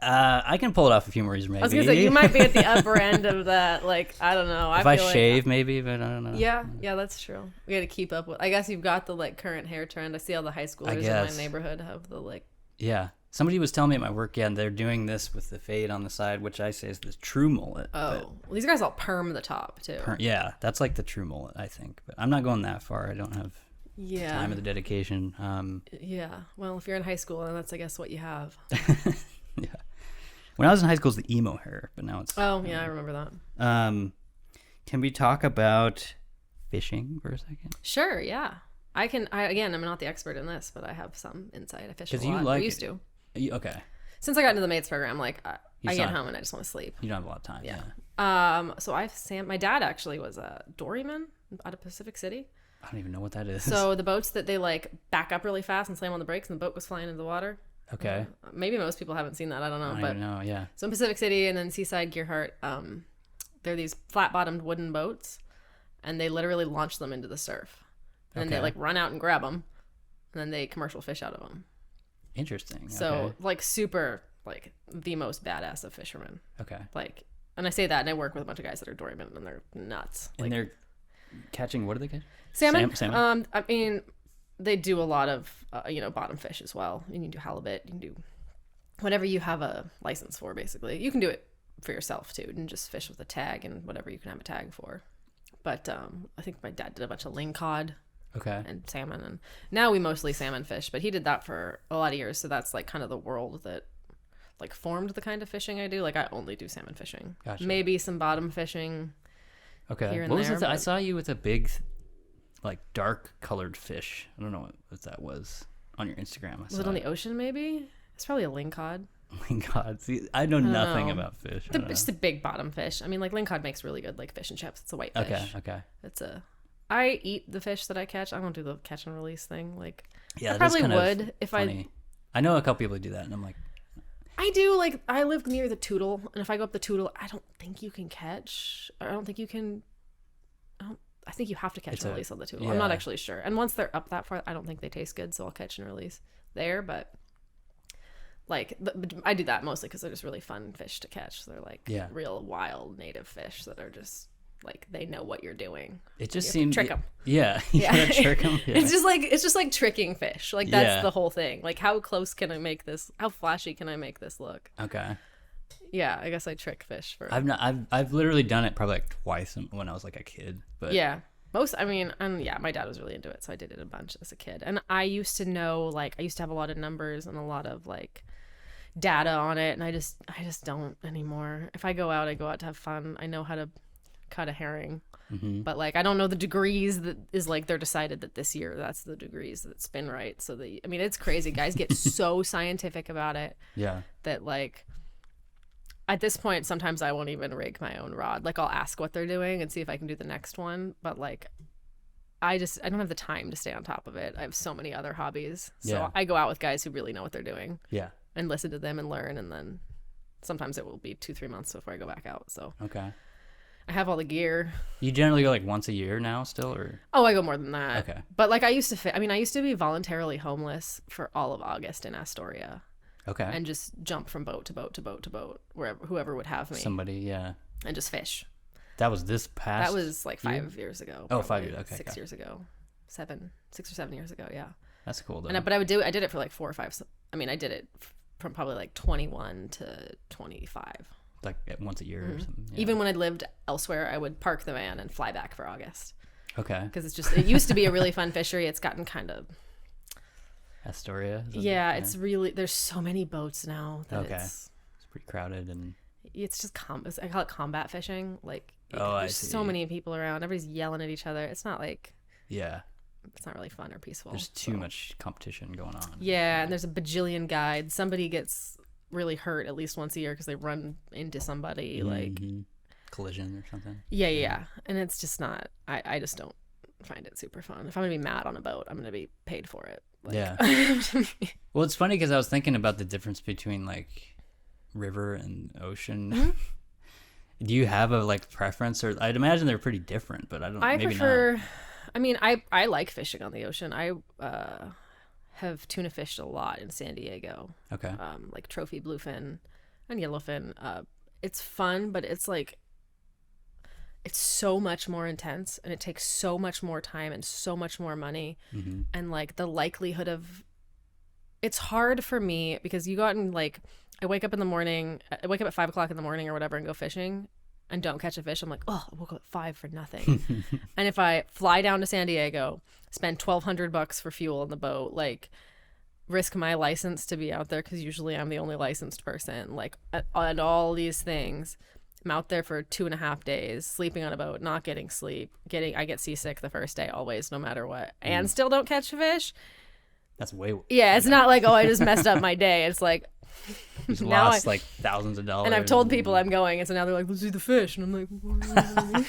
I can pull it off a few more years maybe.
I was gonna say you might be at the upper end of that. Like I don't know.
if I
feel
shave maybe, but I don't know.
Yeah, that's true. We got to keep up with. I guess you've got the like current hair trend. I see all the high schoolers in my neighborhood have the like.
Yeah. Somebody was telling me at my work, and they're doing this with the fade on the side, which I say is the true mullet.
Oh, well, these guys all perm the top too.
Yeah, that's like the true mullet, I think. But I'm not going that far. I don't have time or the dedication.
Yeah. Well, if you're in high school, then that's I guess what you have.
Yeah. When I was in high school, it was the emo hair, but now it's.
Oh yeah, I remember that.
Can we talk about fishing for a second?
Sure. Yeah. I can. Again, I'm not the expert in this, but I have some insight. I fish a lot.
You like
I used to.
Okay.
Since I got into the mates program, like I get
saw-
home and I just want to sleep.
You don't have a lot of time. Yeah.
So my dad actually was a doryman out of Pacific City.
I don't even know what that is.
So the boats that they like back up really fast and slam on the brakes and the boat goes flying into the water.
Okay.
Maybe most people haven't seen that. I don't know.
I don't
But
even know. Yeah.
so in Pacific City and then Seaside Gearhart, they're these flat-bottomed wooden boats, and they literally launch them into the surf. And then they like run out and grab them, and then they commercial fish out of them.
Interesting.
So like super like the most badass of fishermen.
Okay.
Like, and I say that, and I work with a bunch of guys that are dorymen, and they're nuts.
And they're catching. What do they catch?
Salmon.
Salmon.
I mean, they do a lot of bottom fish as well. You can do halibut. You can do whatever you have a license for. Basically, you can do it for yourself too, and just fish with a tag and whatever you can have a tag for. But I think my dad did a bunch of lingcod.
Okay.
And salmon, and now we mostly salmon fish, but he did that for a lot of years, so that's like kind of the world that like formed the kind of fishing I do. Like I only do salmon fishing.
Gotcha.
Maybe some bottom fishing.
Okay.
Here and
What was
there,
it? I
but-
saw you with a big, like dark colored fish. I don't know what that was on your Instagram.
Was it on the ocean? Maybe it's probably a lingcod.
Oh my God. See, I know nothing
know.
about fish.
It's the big bottom fish. I mean, like lingcod makes really good like fish and chips. It's a white fish.
Okay.
I eat the fish that I catch. I don't do the catch and release thing. Like
Yeah.
I
that is
probably
kind of
would if
funny. I know a couple people who do that, and I'm like,
I do. Like I live near the Tootle, and if I go up the Tootle, I don't think you can catch. I don't think you can. I think you have to catch and release on the Tootle. I'm not
yeah.
actually sure. And once they're up that far, I don't think they taste good, so I'll catch and release there. But like I do that mostly because they're just really fun fish to catch. They're like real wild native fish that are just like they know what you're doing.
it just seems
trick them.
Yeah. You gotta trick them. Yeah.
It's just like tricking fish. Like that's the whole thing. Like how close can I make this? How flashy can I make this look?
Okay.
Yeah, I guess I trick fish for.
I've literally done it probably like twice when I was like a kid. But
yeah. My dad was really into it, so I did it a bunch as a kid. And I used to know, like, I used to have a lot of numbers and a lot of like data on it, and I just don't anymore. If I go out to have fun. I know how to cut a herring, but like I don't know the degrees that is like they're decided that this year that's the degrees that spin right. So it's crazy. Guys get so scientific about it.
Yeah.
That like. At this point, sometimes I won't even rig my own rod. Like I'll ask what they're doing and see if I can do the next one. But like, I don't have the time to stay on top of it. I have so many other hobbies. So I go out with guys who really know what they're doing.
Yeah.
And listen to them and learn. And then sometimes it will be 2-3 months before I go back out. So
Okay.
I have all the gear.
You generally go like once a year now still, or?
Oh, I go more than that.
Okay.
But like I used to I used to be voluntarily homeless for all of August in Astoria.
Okay.
And just jump from boat to boat to boat to boat, wherever whoever would have me.
Somebody, yeah.
And just fish.
That was this past.
That was like 5 years ago.
Oh, 5 years. Okay.
6 years ago. 6 or 7 years ago. Yeah.
That's cool though.
But I did it for like 4 or 5. I mean, I did it from probably like 21 to 25.
Like once a year or something. Yeah.
Even when I lived elsewhere, I would park the van and fly back for August.
Okay.
Because it used to be a really fun fishery. It's gotten kind of.
Astoria.
Yeah, it's really, there's so many boats now that
it's pretty crowded, and
it's just I call it combat fishing. Like
there's
so many people around. Everybody's yelling at each other. It's not like it's not really fun or peaceful.
There's too much competition going on.
Yeah, and there's a bajillion guides. Somebody gets really hurt at least once a year because they run into somebody like
collision or something.
Yeah. And it's just not. I just don't find it super fun. If I'm gonna be mad on a boat, I'm gonna be paid for it. Like,
yeah. Well, it's funny because I was thinking about the difference between like river and ocean.
Mm-hmm.
Do you have a like preference, or I'd imagine they're pretty different, but I don't.
I
maybe
prefer.
Not.
I mean, I like fishing on the ocean. I have tuna fished a lot in San Diego.
Okay.
Like trophy bluefin and yellowfin. It's fun, but it's like it's so much more intense, and it takes so much more time and so much more money, and like the likelihood of it's hard for me because you go out and like I wake up at 5 o'clock in the morning or whatever and go fishing and don't catch a fish. I'm like, oh, I woke up at 5 for nothing. And if I fly down to San Diego, spend $1,200 for fuel in the boat, like risk my license to be out there because usually I'm the only licensed person, like and all these things. I'm out there for 2.5 days, sleeping on a boat, not getting sleep, I get seasick the first day always, no matter what, and still don't catch a fish.
That's way.
Yeah, it's not like, oh, I just messed up my day. It's like
you lost like thousands of dollars.
And I've told people I'm going, and so now they're like, let's do the fish, and I'm like,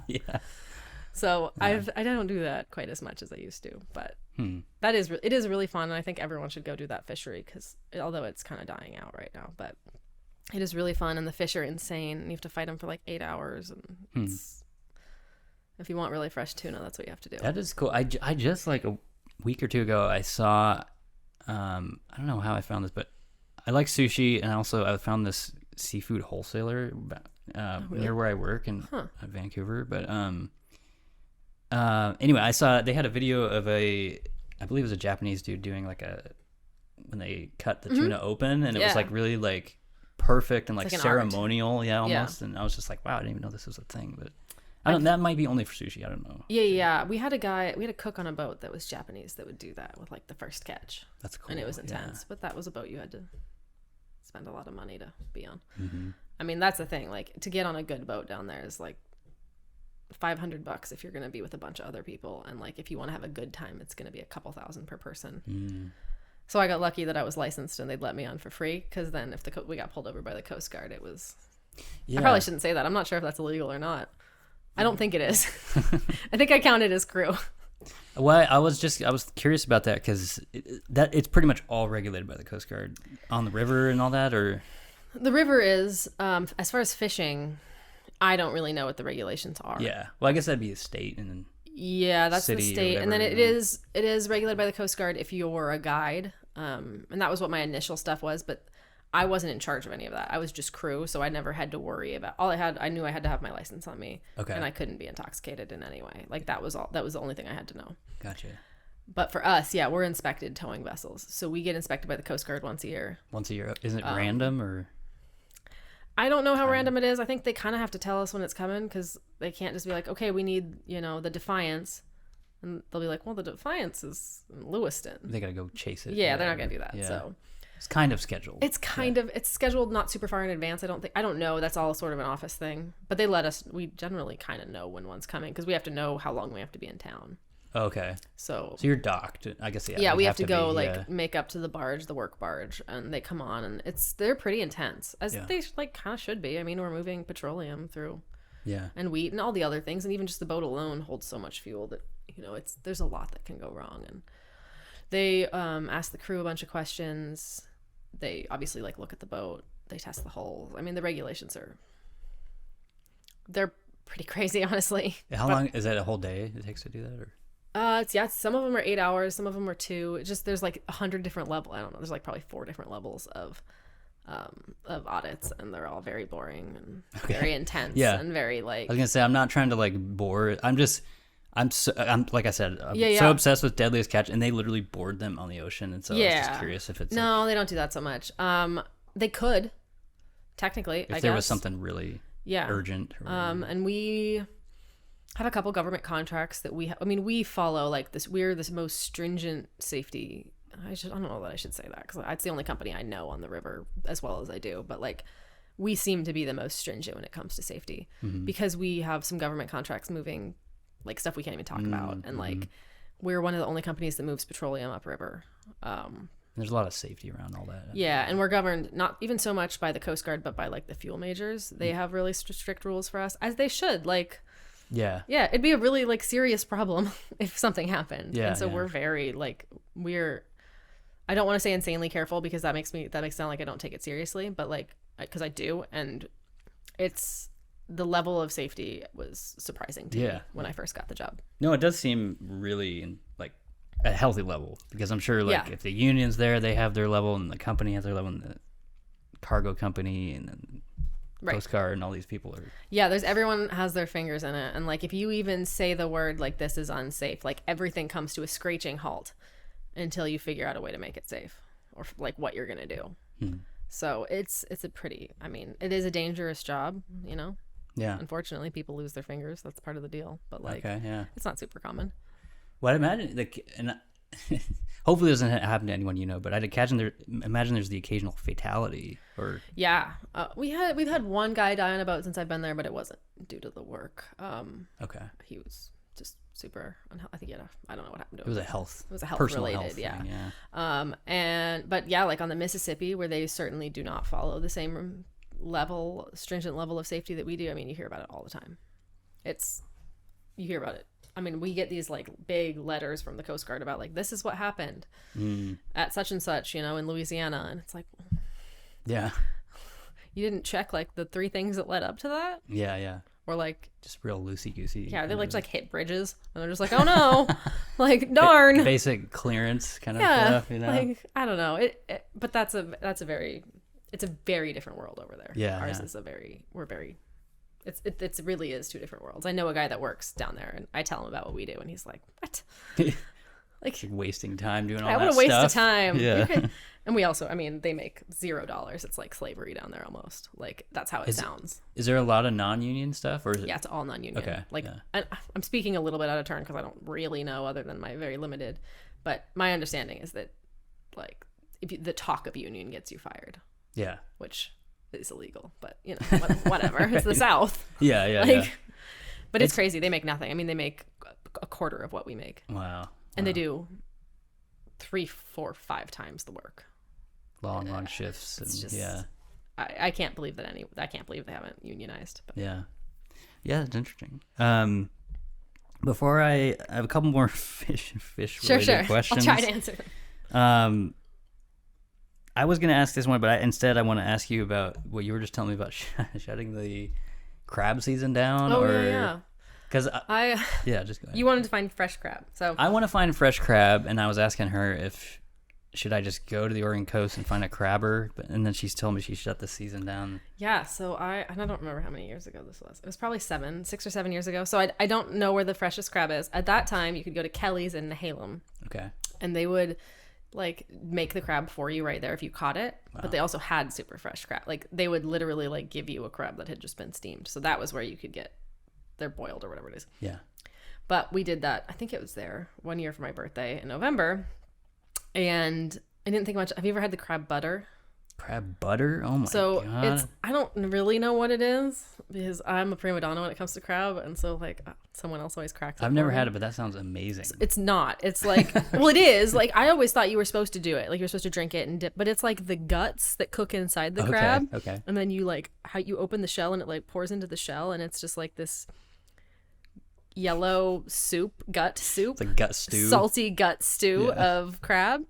yeah.
So I don't do that quite as much as I used to, but it is really fun, and I think everyone should go do that fishery because although it's kind of dying out right now, but it is really fun, and the fish are insane, and you have to fight them for like 8 hours, and if you want really fresh tuna, that's what you have to do.
That is cool. I just like a week or two ago I saw I don't know how I found this, but I like sushi, and also I found this seafood wholesaler near where I work in Vancouver. But anyway, I saw they had a video of I believe it was a Japanese dude doing like when they cut the tuna open, and it was like really like perfect and like ceremonial, almost. Yeah. And I was just like, wow, I didn't even know this was a thing. But that might be only for sushi. I don't know.
Yeah. We had a cook on a boat that was Japanese that would do that with like the first catch.
That's cool.
And it was intense, but that was a boat you had to spend a lot of money to be on. I mean, that's the thing. Like to get on a good boat down there is like $500 if you're going to be with a bunch of other people, and like if you want to have a good time, it's going to be a couple thousand per person. So I got lucky that I was licensed and they'd let me on for free, because then if we got pulled over by the Coast Guard, it was. I probably shouldn't say that. I'm not sure if that's illegal or not. I don't think it is. I think I counted as crew.
Well, I was curious about that because it's pretty much all regulated by the Coast Guard on the river and all that, or
the river is as far as fishing. I don't really know what the regulations are.
Yeah, well, I guess that'd be a state, and then
that's the state, and then it is regulated by the Coast Guard if you're a guide, and that was what my initial stuff was, but I wasn't in charge of any of that. I was just crew, so I never had to worry about. I knew I had to have my license on me, and I couldn't be intoxicated in any way. Like that was the only thing I had to know.
Gotcha.
But for us, we're inspected towing vessels, so we get inspected by the Coast Guard once a year.
Once a year, isn't it random or?
I don't know how random it is. I think they kind of have to tell us when it's coming, because they can't just be like, okay, we need, the Defiance. And they'll be like, well, the Defiance is in Lewiston.
They got to go chase it.
Yeah, they're not going to do that. Yeah. So
it's kind of scheduled.
It's it's scheduled not super far in advance. I don't know. That's all sort of an office thing. But they let us, we generally kind of know when one's coming, because we have to know how long we have to be in town.
Okay.
So
you're docked, I guess.
Yeah, we have to go make up to the barge, the work barge, and they come on, and they're pretty intense, as they kind of should be. I mean, we're moving petroleum through, and wheat and all the other things, and even just the boat alone holds so much fuel that there's a lot that can go wrong. And they ask the crew a bunch of questions. They obviously look at the boat. They test the hulls. I mean, the regulations they're pretty crazy, honestly.
How long is that? A whole day it takes to do that, or?
Some of them are 8 hours, some of them are 2. It's just there's like 100 different levels. I don't know. There's like probably 4 different levels of audits, and they're all very boring and very intense and very like.
I was gonna say I'm not trying to like bore. I'm like I said, so obsessed with Deadliest Catch, and they literally board them on the ocean, and so I was just curious if it's
no, they don't do that so much. They could technically,
if there was something really urgent.
And we have a couple government contracts that we follow like this. We're this most stringent safety. I don't know that I should say that because it's the only company I know on the river as well as I do, but like we seem to be the most stringent when it comes to safety because we have some government contracts moving like stuff we can't even talk about, and like we're one of the only companies that moves petroleum upriver.
There's a lot of safety around all that.
Yeah, and we're governed not even so much by the Coast Guard, but by like the fuel majors. They have really strict rules for us, as they should. Like, yeah, it'd be a really like serious problem if something happened. Yeah, and so we're very like I don't want to say insanely careful because that makes it sound like I don't take it seriously, but like because I do, and it's the level of safety was surprising to me when I first got the job.
No, it does seem really like a healthy level because I'm sure like if the union's there, they have their level, and the company has their level, and the cargo company and then Coast Guard and all these people are. Yeah,
everyone has their fingers in it, and like if you even say the word like this is unsafe, like everything comes to a screeching halt until you figure out a way to make it safe or like what you're gonna do. So it's a pretty. I mean, it is a dangerous job, you know.
Yeah.
Unfortunately, people lose their fingers. That's part of the deal. But like, it's not super common.
Well, I imagine and hopefully it doesn't happen to anyone you know. But I'd imagine there's the occasional fatality or.
Yeah, we've had one guy die on a boat since I've been there, but it wasn't due to the work.
Okay.
He was just super unhealthy. I think I don't know what happened to him.
It was a health.
It was a health related. Thing, but like on the Mississippi, where they certainly do not follow the same stringent level of safety that we do. I mean, you hear about it all the time. You hear about it. I mean, we get these like big letters from the Coast Guard about like, this is what happened at such and such, you know, in Louisiana. And it's like,
yeah,
you didn't check like the 3 things that led up to that.
Yeah.
Or like
just real loosey goosey.
Yeah. They like hit bridges and they're just like, oh no, like darn
basic clearance kind of stuff, you know?
Like, I don't know but it's a very different world over there.
Yeah.
Ours is it really is 2 different worlds. I know a guy that works down there and I tell him about what we do and he's like, what? like
wasting time doing all that
stuff. I
would
have a waste of time.
Yeah.
And we also, I mean, they make $0. It's like slavery down there almost. Like that's how it sounds.
Is there a lot of non-union stuff or is it?
Yeah, it's all non-union.
Okay.
Like I'm speaking a little bit out of turn because I don't really know other than my very limited, but my understanding is that like the talk of union gets you fired.
Yeah.
Which is illegal, but you know, whatever. It's the South.
Yeah.
But it's crazy. They make nothing. I mean, they make a quarter of what we make.
Wow.
And they do 3, 4, 5 times the work.
Long shifts. And,
just, I can't believe I can't believe they haven't unionized. But.
Yeah, it's interesting. Before I have a couple more fish related questions.
I'll try to answer them.
I was going to ask this one, but instead I want to ask you about what you were just telling me about shutting the crab season down.
Oh, yeah.
Because just go ahead.
You wanted to find fresh crab, so
I want to find fresh crab, and I was asking her if should I just go to the Oregon coast and find a crabber, and then she's told me she shut the season down.
Yeah, so I don't remember how many years ago this was. It was probably 6 or 7 years ago. So I don't know where the freshest crab is. At that time, you could go to Kelly's in Nehalem.
Okay.
And they would like make the crab for you right there if you caught it. Wow. But they also had super fresh crab. Like they would literally like give you a crab that had just been steamed. So that was where you could get they're boiled or whatever it is.
Yeah.
But we did that. I think it was there 1 year for my birthday in November. And I didn't think much. Have you ever had the crab butter?
Crab butter? Oh my God.
I don't really know what it is because I'm a prima donna when it comes to crab, and so like someone else always cracks it.
I've never had it, but that sounds amazing.
It's not. It's like well, it is. Like I always thought you were supposed to do it. Like you're supposed to drink it and dip, but it's like the guts that cook inside the crab.
Okay.
And then you like how you open the shell and it like pours into the shell, and it's just like this yellow gut soup.
It's a gut stew.
Salty gut stew of crab.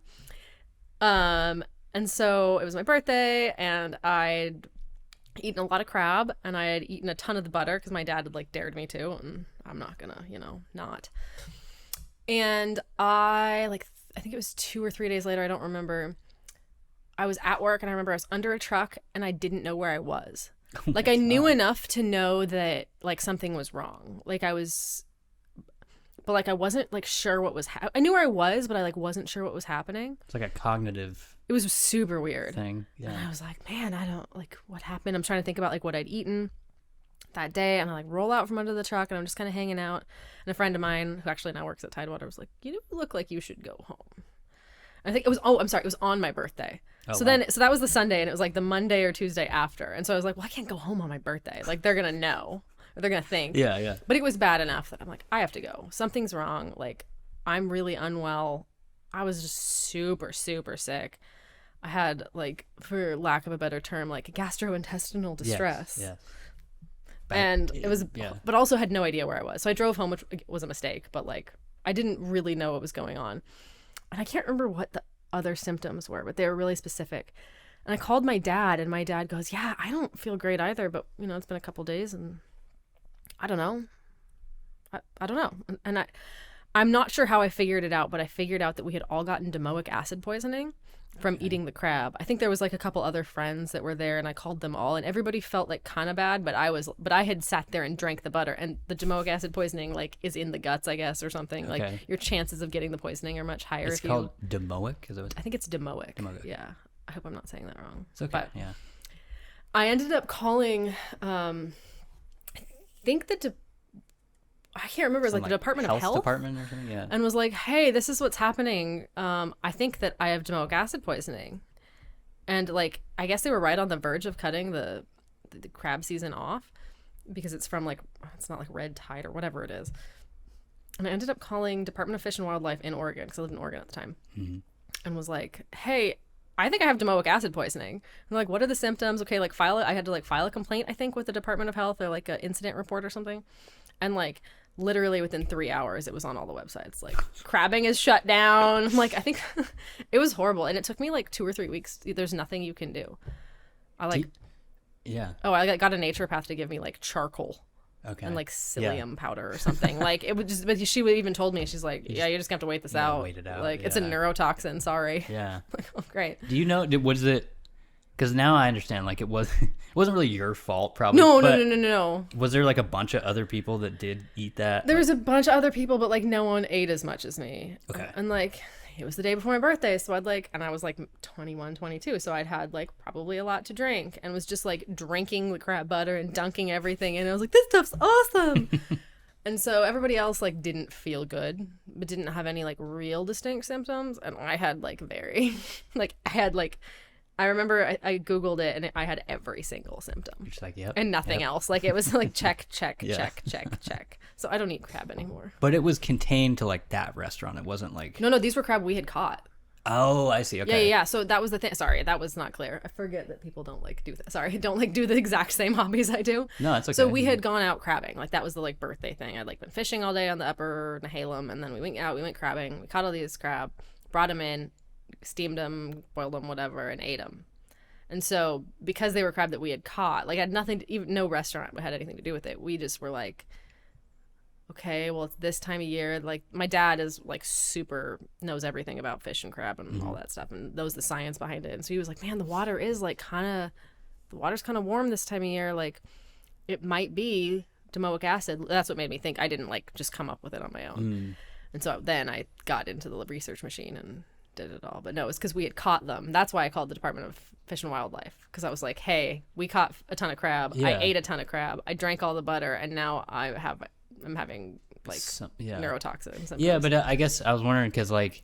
And so it was my birthday, and I eaten a lot of crab, and I had eaten a ton of the butter because my dad had like dared me to, and I'm not gonna, not. And I think it was 2 or 3 days later, I don't remember. I was at work, and I remember I was under a truck, and I didn't know where I was. Like I knew enough to know that like something was wrong. Like I was, but like I wasn't like sure what was. I knew where I was, but I like wasn't sure what was happening.
It's like a cognitive.
It was super weird
thing. Yeah.
And I was like, man, I don't like what happened. I'm trying to think about like what I'd eaten that day, and I like roll out from under the truck, and I'm just kind of hanging out. And a friend of mine who actually now works at Tidewater was like, you look like you should go home. I think it was, it was on my birthday. So that was the Sunday, and it was like the Monday or Tuesday after. And so I was like, well, I can't go home on my birthday. Like they're going to know, or they're going to think.
Yeah, yeah.
But it was bad enough that I'm like, I have to go. Something's wrong. Like I'm really unwell. I was just super, super sick. I had like, for lack of a better term, like gastrointestinal distress.
Yes.
And it was, but also had no idea where I was. So I drove home, which was a mistake, but like I didn't really know what was going on. And I can't remember what the other symptoms were, but they were really specific. And I called my dad, and my dad goes, yeah, I don't feel great either, but it's been a couple days, and I don't know. I don't know. And I'm not sure how I figured it out, but I figured out that we had all gotten domoic acid poisoning from eating the crab. I think there was like a couple other friends that were there, and I called them all, and everybody felt like kind of bad, but I had sat there and drank the butter, and the domoic acid poisoning like is in the guts, I guess, or something.
Okay.
Like your chances of getting the poisoning are much higher.
It's called domoic? Is it?
I think it's domoic.
Domoic.
Yeah. I hope I'm not saying that wrong.
It's okay.
But
yeah.
I ended up calling, I think I can't remember. It was like the Department of Health
department or something. Yeah.
And was like, hey, this is what's happening. I think that I have domoic acid poisoning. And like, I guess they were right on the verge of cutting the crab season off, because it's from like, it's not like red tide or whatever it is. And I ended up calling Department of Fish and Wildlife in Oregon, because I lived in Oregon at the time, and was like, hey, I think I have domoic acid poisoning. And they're like, what are the symptoms? Okay, like I had to like file a complaint, I think, with the Department of Health, or like an incident report or something. And like literally within 3 hours, it was on all the websites. Like crabbing is shut down. Like I think it was horrible, and it took me like 2 or 3 weeks. There's nothing you can do. I got a naturopath to give me like charcoal. Okay. And like psyllium powder or something. Like it would just, but she would even told me, she's like, you're just gonna have to wait this out.
Wait it out.
Like it's a neurotoxin. Sorry.
Yeah.
Like, oh, great.
Do you know? Was it? Because now I understand. Like it wasn't really your fault, probably.
No.
Was there like a bunch of other people that did eat that?
There was a bunch of other people, but like no one ate as much as me.
Okay.
And like it was the day before my birthday, so and I was like 21, 22, so I'd had like probably a lot to drink, and was just like drinking the crab butter and dunking everything, and I was like, this stuff's awesome. And so everybody else like didn't feel good, but didn't have any like real distinct symptoms, and I had like I remember I Googled it, and I had every single symptom.
You're just like, yep.
And nothing else. Like it was like check.
Yeah.
check. So I don't eat crab anymore.
But it was contained to like that restaurant. It wasn't like...
No, these were crab we had caught.
Oh, I see. Okay.
Yeah. So that was the thing. Sorry, that was not clear. I forget that people don't like do that. Sorry, don't like do the exact same hobbies I do.
No, it's okay.
So we had gone out crabbing. Like that was the like birthday thing. I'd like been fishing all day on the upper Nehalem, and then we went crabbing. We caught all these crab, brought them in, steamed them, boiled them, whatever, and ate them. And so because they were crab that we had caught, like had nothing to, even no restaurant had anything to do with it. We just were like, okay, well, it's this time of year. Like my dad is like super knows everything about fish and crab and all that stuff, and knows the science behind it. And so he was like, man, the water's kind of warm this time of year. Like it might be domoic acid. That's what made me think. I didn't like just come up with it on my own. And so then I got into the research machine and did it all. But no, it's because we had caught them. That's why I called the Department of Fish and Wildlife, because I was like, hey, we caught a ton of crab.
Yeah.
I ate a ton of crab. I drank all the butter, and now I'm having like neurotoxin symptoms.
Yeah, but I guess I was wondering, because like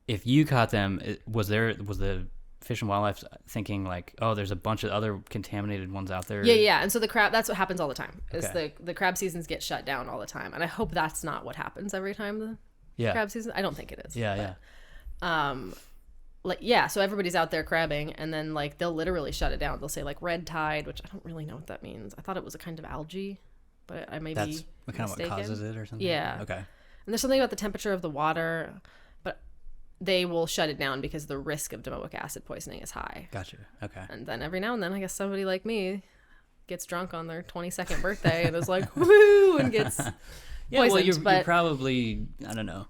if you caught them, was the Fish and Wildlife thinking like, oh, there's a bunch of other contaminated ones out there?
Yeah. And so the crab, that's what happens all the time. Is
Okay.
the crab seasons get shut down all the time, and I hope that's not what happens every time the crab season. I don't think it is.
Yeah.
So everybody's out there crabbing, and then like they'll literally shut it down. They'll say like red tide, which I don't really know what that means. I thought it was a kind of algae, but I may be
That's what kind of what causes it or something?
Yeah.
Okay.
And there's something about the temperature of the water, but they will shut it down because the risk of domoic acid poisoning is high.
Gotcha. Okay.
And then every now and then, I guess somebody like me gets drunk on their 22nd birthday and is like, woo, and gets
Yeah,
poisoned.
well, you're probably, I don't know,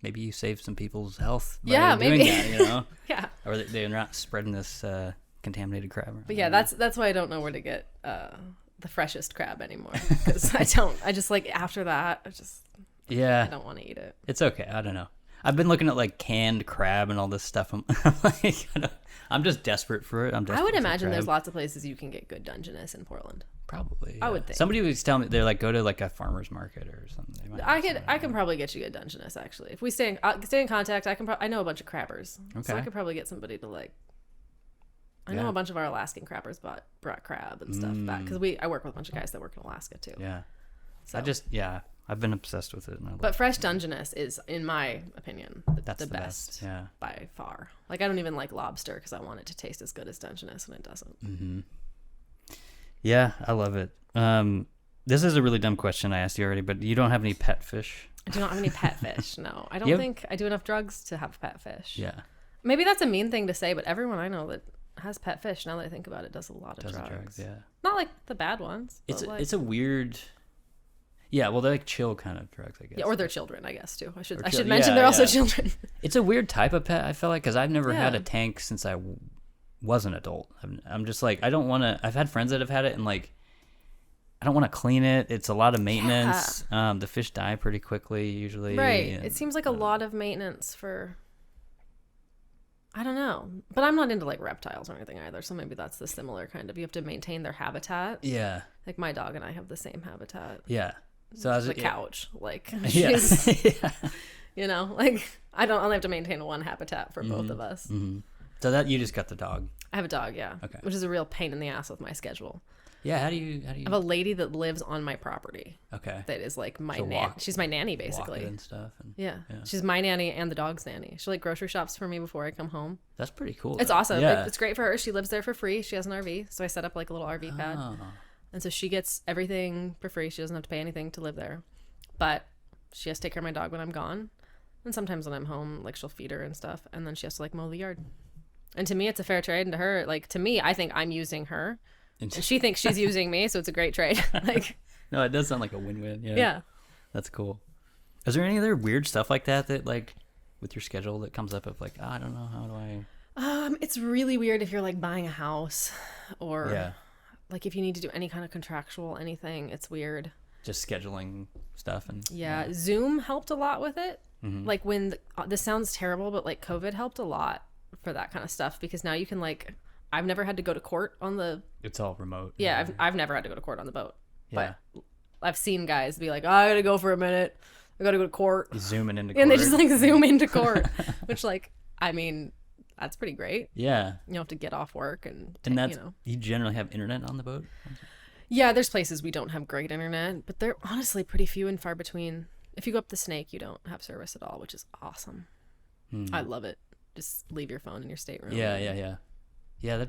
maybe you saved some people's health by
Yeah,
doing
maybe.
that, you know?
Yeah.
Or they're not spreading this contaminated crab.
But yeah, that's why I don't know where to get the freshest crab anymore. Because I just like after that, I don't want to eat it.
It's okay. I don't know. I've been looking at like canned crab and all this stuff. I'm like, I'm just desperate for it.
I would imagine there's lots of places you can get good Dungeness in Portland.
Probably.
I would think.
Somebody was telling me they're like go to like a farmer's market or something. They might
I can probably get you good Dungeness actually. If we stay in contact, I know a bunch of crabbers, so I could probably get somebody to like. I know a bunch of our Alaskan crabbers brought crab and stuff back because I work with a bunch of guys that work in Alaska too.
Yeah.
So.
I've been obsessed with it.
But fresh Dungeness is, in my opinion, the best by far. Like I don't even like lobster because I want it to taste as good as Dungeness, and it doesn't.
Mm-hmm. Yeah, I love it. This is a really dumb question I asked you already, but you don't have any pet fish?
I do not have any pet fish. No, I don't think I do enough drugs to have pet fish.
Yeah.
Maybe that's a mean thing to say, but everyone I know that has pet fish, now that I think about it, does a lot of drugs.
Yeah.
Not like the bad ones.
It's a weird. Yeah, well, they're like chill kind of drugs, I guess.
Yeah, or they're children, I guess too. I should mention they're also children.
It's a weird type of pet. I feel like because I've never had a tank since I was an adult. I'm just like I don't want to. I've had friends that have had it, and like I don't want to clean it. It's a lot of maintenance. Yeah. The fish die pretty quickly usually.
Right. It seems like a lot of maintenance for. I don't know, but I'm not into like reptiles or anything either. So maybe that's the similar kind of. You have to maintain their habitat.
Yeah.
Like my dog and I have the same habitat.
Yeah. So I was
the couch, like
she's,
you know, like I only have to maintain one habitat for both of us.
Mm-hmm. So that you just got the dog.
I have a dog, yeah.
Okay.
Which is a real pain in the ass with my schedule.
Yeah, how do you?
I have a lady that lives on my property.
Okay.
That is like my nanny. She's my nanny basically.
And stuff. And,
yeah. She's my nanny and the dog's nanny. She like grocery shops for me before I come home.
That's pretty cool.
It's awesome. Yeah. It's great for her. She lives there for free. She has an RV, so I set up like a little RV pad. And so she gets everything for free. She doesn't have to pay anything to live there. But she has to take care of my dog when I'm gone. And sometimes when I'm home, like she'll feed her and stuff. And then she has to like mow the yard. And to me, it's a fair trade. And to her, like to me, I think I'm using her. And she thinks she's using me. So it's a great trade. Like,
no, it does sound like a win-win. Yeah.
Yeah.
That's cool. Is there any other weird stuff like that like with your schedule that comes up of like, I don't know, how do I...
It's really weird if you're like buying a house or like if you need to do any kind of contractual anything, it's weird.
Just scheduling stuff and
Zoom helped a lot with it. Mm-hmm. Like when this sounds terrible, but like COVID helped a lot for that kind of stuff because now you can like I've never had to go to court on the
it's all remote.
Yeah, I've never had to go to court on the boat. Yeah. But I've seen guys be like, oh, I gotta go for a minute. I gotta go to court.
You zooming into court.
And they just like zoom into court. Which like I mean, that's pretty great.
Yeah.
You don't have to get off work and
that's you generally have internet on the boat?
Yeah, there's places we don't have great internet, but they're honestly pretty few and far between. If you go up the Snake, you don't have service at all, which is awesome. I love it. Just leave your phone in your stateroom.
Yeah. Yeah, it'd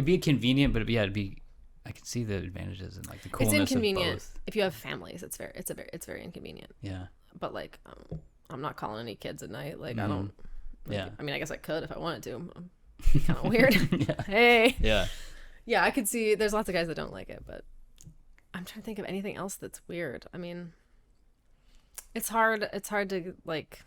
be convenient, but it'd be. I can see the advantages and like the coolness.
It's inconvenient
of both.
if you have families. It's very inconvenient.
Yeah.
But like, I'm not calling any kids at night. Like I don't. Like, I mean, I guess I could if I wanted to. Kind of weird. Hey.
Yeah.
Yeah, I could see there's lots of guys that don't like it, but I'm trying to think of anything else that's weird. I mean, it's hard to like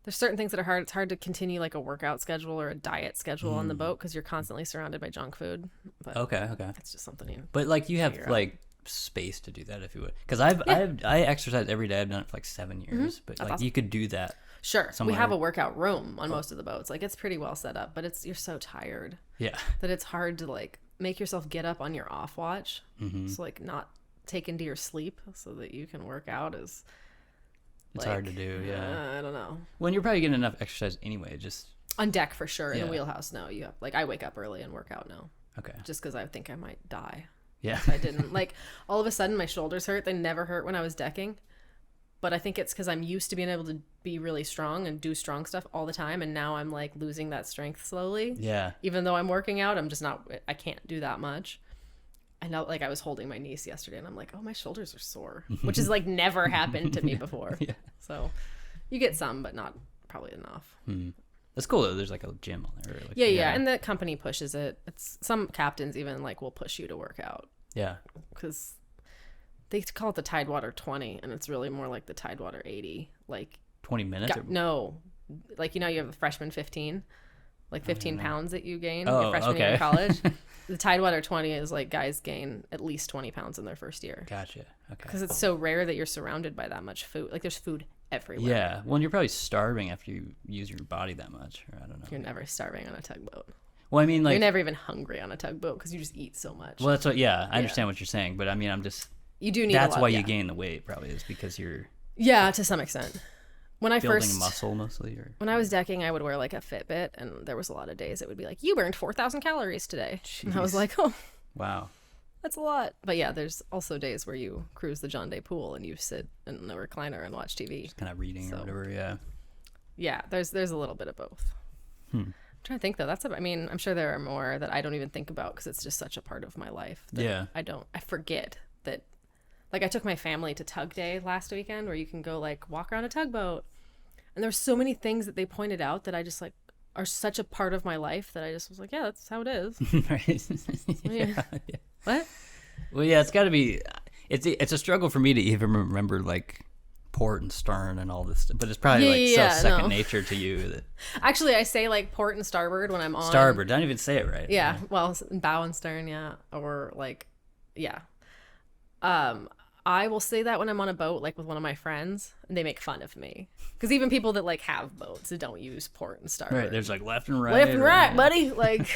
there's certain things that are hard. It's hard to continue like a workout schedule or a diet schedule on the boat because you're constantly surrounded by junk food. But
okay.
It's just something you
But like you have like space to do that if you would. Because I exercise every day. I've done it for like 7 years, but
That's
like
awesome.
you could do that.
Sure.
Somewhere.
We have a workout room on most of the boats. Like it's pretty well set up, but you're so tired.
Yeah.
That it's hard to like make yourself get up on your off watch. So like not take into your sleep so that you can work out is
it's hard to do. Yeah.
I don't know.
When you're probably getting enough exercise anyway, just
on deck for sure. In the wheelhouse, no. You have like I wake up early and work out now.
Okay.
Just because I think I might die.
Yeah.
If I didn't like all of a sudden my shoulders hurt. They never hurt when I was decking. But I think it's because I'm used to being able to be really strong and do strong stuff all the time. And now I'm like losing that strength slowly.
Yeah.
Even though I'm working out, I'm just not, I can't do that much. I know, like I was holding my niece yesterday and I'm like, oh, my shoulders are sore, which has like never happened to me before.
Yeah.
So You get some, but not probably enough.
That's cool though. There's like a gym on there. Like,
Yeah, and the company pushes it. It's some captains even like will push you to work out.
Yeah.
Because they call it the Tidewater 20, and it's really more like the Tidewater 80. Like
20 minutes?
No, like you have the freshman 15, like 15 pounds that you gain
Oh,
your freshman year
okay.
in college. The Tidewater 20 is like guys gain at least 20 pounds in their first year.
Gotcha. Okay.
Because it's so rare that you're surrounded by that much food. Like there's food everywhere.
Yeah. Well, you're probably starving after you use your body that much. Or I don't know.
You're never starving on a tugboat.
Well, I mean, like,
you're never even hungry on a tugboat because you just eat so much.
well, that's what. Yeah, I understand what you're saying, but I mean, I'm just.
You do need.
That's
a lot,
why you gain the weight, probably, is because you're.
Yeah, to some extent. When I
building
first
muscle mostly, or
when I was decking, I would wear like a Fitbit, and there was a lot of days it would be like, you burned 4,000 calories today. And I was like, oh,
wow,
that's a lot. But yeah, there's also days where you cruise the John Day pool and you sit in the recliner and watch TV.
just kind of reading or whatever. Yeah.
Yeah, there's a little bit of both. I'm trying to think though. I mean, I'm sure there are more that I don't even think about because it's just such a part of my life. That
Yeah.
I forget that. Like I took my family to Tug Day last weekend, where you can go like walk around a tugboat. And there's so many things that they pointed out that I just like are such a part of my life that I just was like, yeah, that's how it is.
Right.
Yeah. What?
Well, yeah, it's got to be. It's a struggle for me to even remember like port and stern and all this stuff, but it's probably so second nature to you that.
Actually, I say like port and starboard when I'm on
starboard. Don't even say it right.
Yeah, well, bow and stern, yeah, or like, yeah. I will say that when I'm on a boat, like with one of my friends, and they make fun of me. Because even people that like have boats that don't use port and starboard.
Right, there's like left and right.
Left and right, buddy. Like,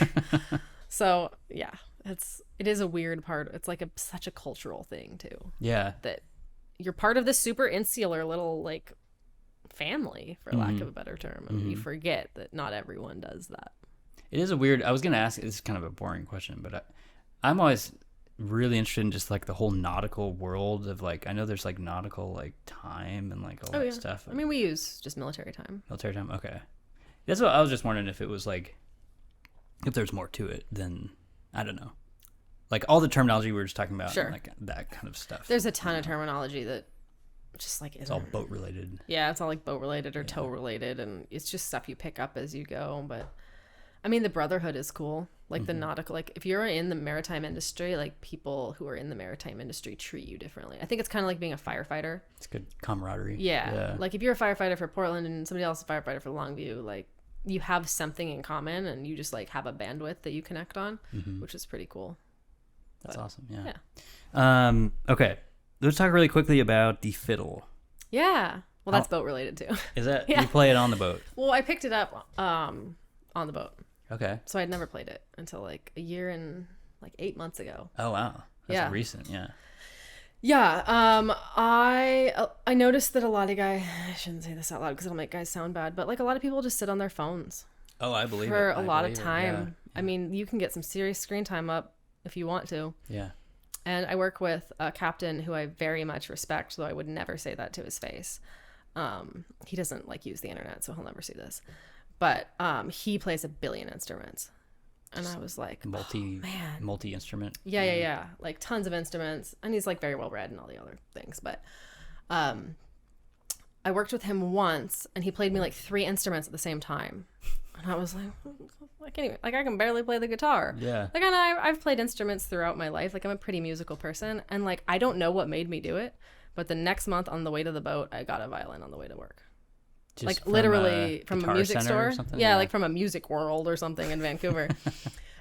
so yeah, it is a weird part. It's like such a cultural thing too.
Yeah.
That you're part of this super insular little like family, for lack of a better term, and you forget that not everyone does that.
It is a weird. I was gonna ask. It's kind of a boring question, but I'm always really interested in just like the whole nautical world of like, I know there's like nautical like time and like all that stuff.
I mean, we use just military time.
Military time. Okay. That's what I was just wondering, if it was like, if there's more to it than, I don't know, like all the terminology we were just talking about.
Sure.
And like that kind of stuff.
There's a ton of terminology that just like
it's all boat related.
Yeah. It's all like boat related or tow related. And it's just stuff you pick up as you go. But I mean, the brotherhood is cool. Like the nautical, like if you're in the maritime industry, like people who are in the maritime industry treat you differently. I think it's kind of like being a firefighter.
It's good camaraderie.
Yeah. Like if you're a firefighter for Portland and somebody else is a firefighter for Longview, like you have something in common and you just like have a bandwidth that you connect on, which is pretty cool.
That's awesome. Yeah. Okay. Let's talk really quickly about the fiddle.
Yeah. Well, that's boat related too.
Is that,
Yeah.
you play it on the boat?
Well, I picked it up on the boat.
Okay.
So I'd never played it until like a year and like 8 months ago.
Oh, wow. That's recent. Yeah.
Yeah. I noticed that a lot of guys, I shouldn't say this out loud because it'll make guys sound bad, but like a lot of people just sit on their phones.
Oh, I believe
for
it.
a lot of time. Yeah. I mean, you can get some serious screen time up if you want to.
Yeah.
And I work with a captain who I very much respect, though I would never say that to his face. He doesn't like use the internet, so he'll never see this. But he plays a billion instruments. And I was like,
multi-instrument.
Yeah. Like tons of instruments. And he's like very well read and all the other things. But I worked with him once and he played me like 3 instruments at the same time. And I was like, I can't even, like I can barely play the guitar.
Yeah.
Like I've played instruments throughout my life. Like I'm a pretty musical person. And like I don't know what made me do it. But the next month on the way to the boat, I got a violin on the way to work.
Just
like
from
literally from a music store.
Yeah,
like from a Music World or something in Vancouver.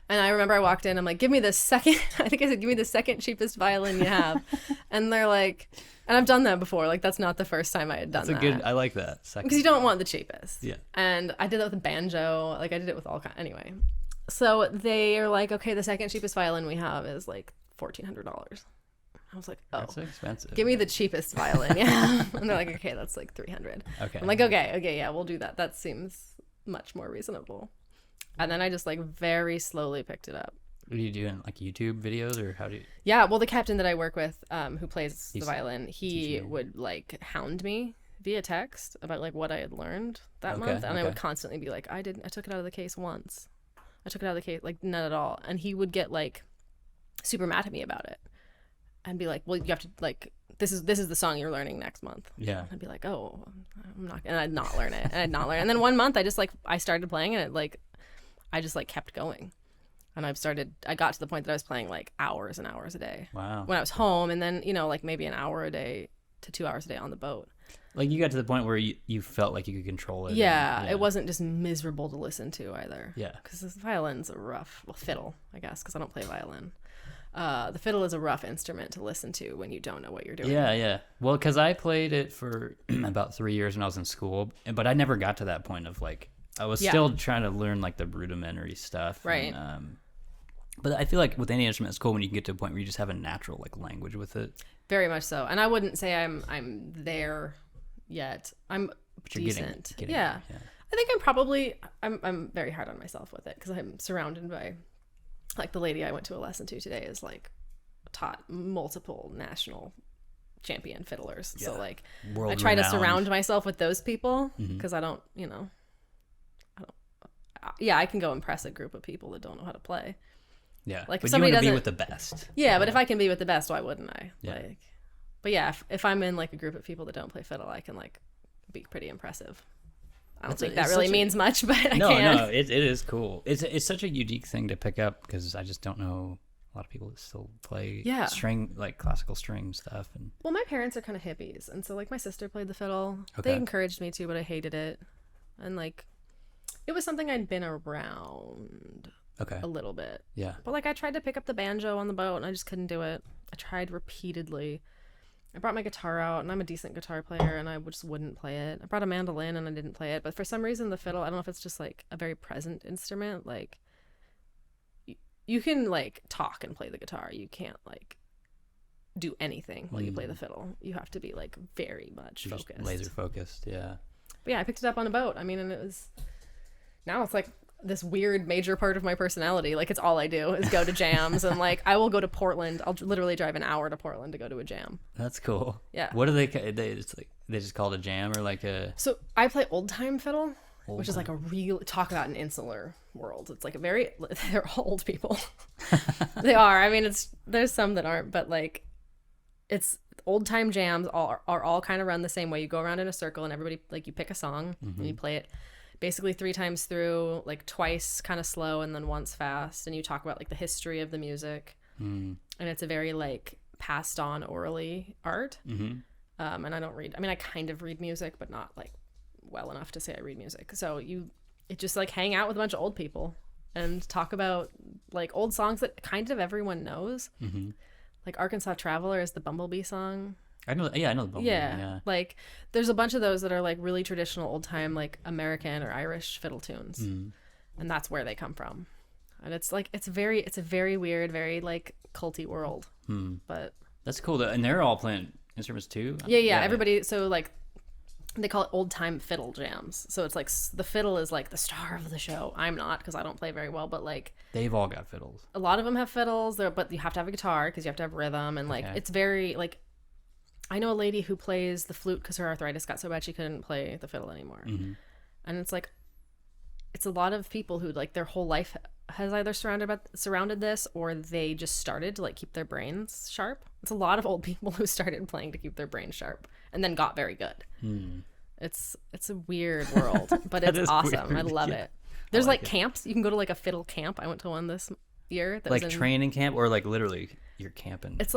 And I remember I walked in, I'm like, give me the second, I think I said, give me the second cheapest violin you have. And they're like, and I've done that before. Like that's not the first time I had done that.
I like that.
Because you don't want the cheapest.
Yeah.
And I did that with a banjo. Like I did it with all kinds. Anyway. So they are like, okay, the second cheapest violin we have is like $1,400. I was like, oh,
that's expensive.
Give me the cheapest violin. Yeah. And they're like, okay, that's like $300.
Okay.
I'm like, okay, yeah, we'll do that. That seems much more reasonable. And then I just like very slowly picked it up.
What are you doing? Like YouTube videos or how do you?
Yeah. Well, the captain that I work with, who plays the violin, he would like hound me via text about like what I had learned that month. And I would constantly be like, I took it out of the case once. I took it out of the case, like not at all. And he would get like super mad at me about it. And be like, well, you have to like this is the song you're learning next month.
Yeah.
I'd be like, oh, I'm not, and I'd not learn it, and I'd not learn it. And then one month I started playing and I just kept going. And I got to the point that I was playing hours and hours a day.
Wow.
When I was home, and then, maybe an hour a day to 2 hours a day on the boat.
You got to the point where you felt like you could control it.
Yeah, it wasn't just miserable to listen to either.
Yeah.
Because the violin's fiddle, I guess, because I don't play violin. The fiddle is a rough instrument to listen to when you don't know what you're doing.
Yeah, yeah. Well, because I played it for about 3 years when I was in school, but I never got to that point of I was still trying to learn the rudimentary stuff.
Right.
And, but I feel like with any instrument, it's cool when you can get to a point where you just have a natural language with it.
Very much so. And I wouldn't say I'm there yet. I'm
But you're
decent.
getting
Yeah.
it, yeah.
I think I'm very hard on myself with it because I'm surrounded by the lady I went to a lesson to today is taught multiple national champion fiddlers.
Yeah.
So
World
I try to
renowned.
surround myself with those people because I don't. Yeah, I can go impress a group of people that don't know how to play.
Yeah.
If
But you
somebody
want to be
doesn't-
with the best.
Yeah, but if I can be with the best, why wouldn't I?
Yeah.
But yeah, if I'm in a group of people that don't play fiddle, I can be pretty impressive. I don't think that really means much, but I can.
No, it is cool. It's such a unique thing to pick up because I just don't know a lot of people that still play string classical string stuff. And
Well, my parents are kind of hippies, and so my sister played the fiddle.
Okay.
They encouraged me to, but I hated it, and it was something I'd been around
okay,
a little bit.
yeah,
But I tried to pick up the banjo on the boat, and I just couldn't do it. I tried repeatedly. I brought my guitar out, and I'm a decent guitar player, and I just wouldn't play it. I brought a mandolin, and I didn't play it. But for some reason, the fiddle, I don't know if it's just a very present instrument. You can talk and play the guitar. You can't do anything while you play the fiddle. You have to be very much
you're just
focused.
laser focused. Yeah,
But yeah, I picked it up on a boat. I mean, and it was, now it's this weird major part of my personality. It's all I do is go to jams, and I will go to Portland. I'll literally drive an hour to Portland to go to a jam.
that's cool.
Yeah.
What do they? It's they just call it a jam or a.
So I play old time fiddle, which is a real, talk about an insular world. It's they're all old people. They are. I mean, there's some that aren't, but it's old time jams are all kind of run the same way. You go around in a circle and everybody you pick a song and you play it basically 3 times through, twice kind of slow and then once fast, and you talk about the history of the music. And it's a very passed on orally art. And I don't read, I mean, I kind of read music, but not well enough to say I read music. So it just hang out with a bunch of old people and talk about old songs that kind of everyone knows. Arkansas Traveler is the Bumblebee song.
I know. Yeah, I know the Bumblebee.
Yeah. There's a bunch of those that are really traditional old time American or Irish fiddle tunes. And that's where they come from. And it's it's a very weird, very culty world. But
That's cool. And they're all playing instruments too.
yeah, everybody. So they call it old time fiddle jams. So it's the fiddle is the star of the show. I'm not, because I don't play very well, but
they've all got fiddles.
a lot of them have fiddles there, but you have to have a guitar because you have to have rhythm, and
Okay.
it's very I know a lady who plays the flute because her arthritis got so bad she couldn't play the fiddle anymore. And it's it's a lot of people who their whole life has either surrounded this, or they just started to keep their brains sharp. It's a lot of old people who started playing to keep their brains sharp and then got very good. It's a weird world, but
That
it's
is
awesome.
weird.
I love
Yeah.
it. There's
like it.
camps. You can go to a fiddle camp. I went to one this year. That was in,
Training camp or literally you're camping.
it's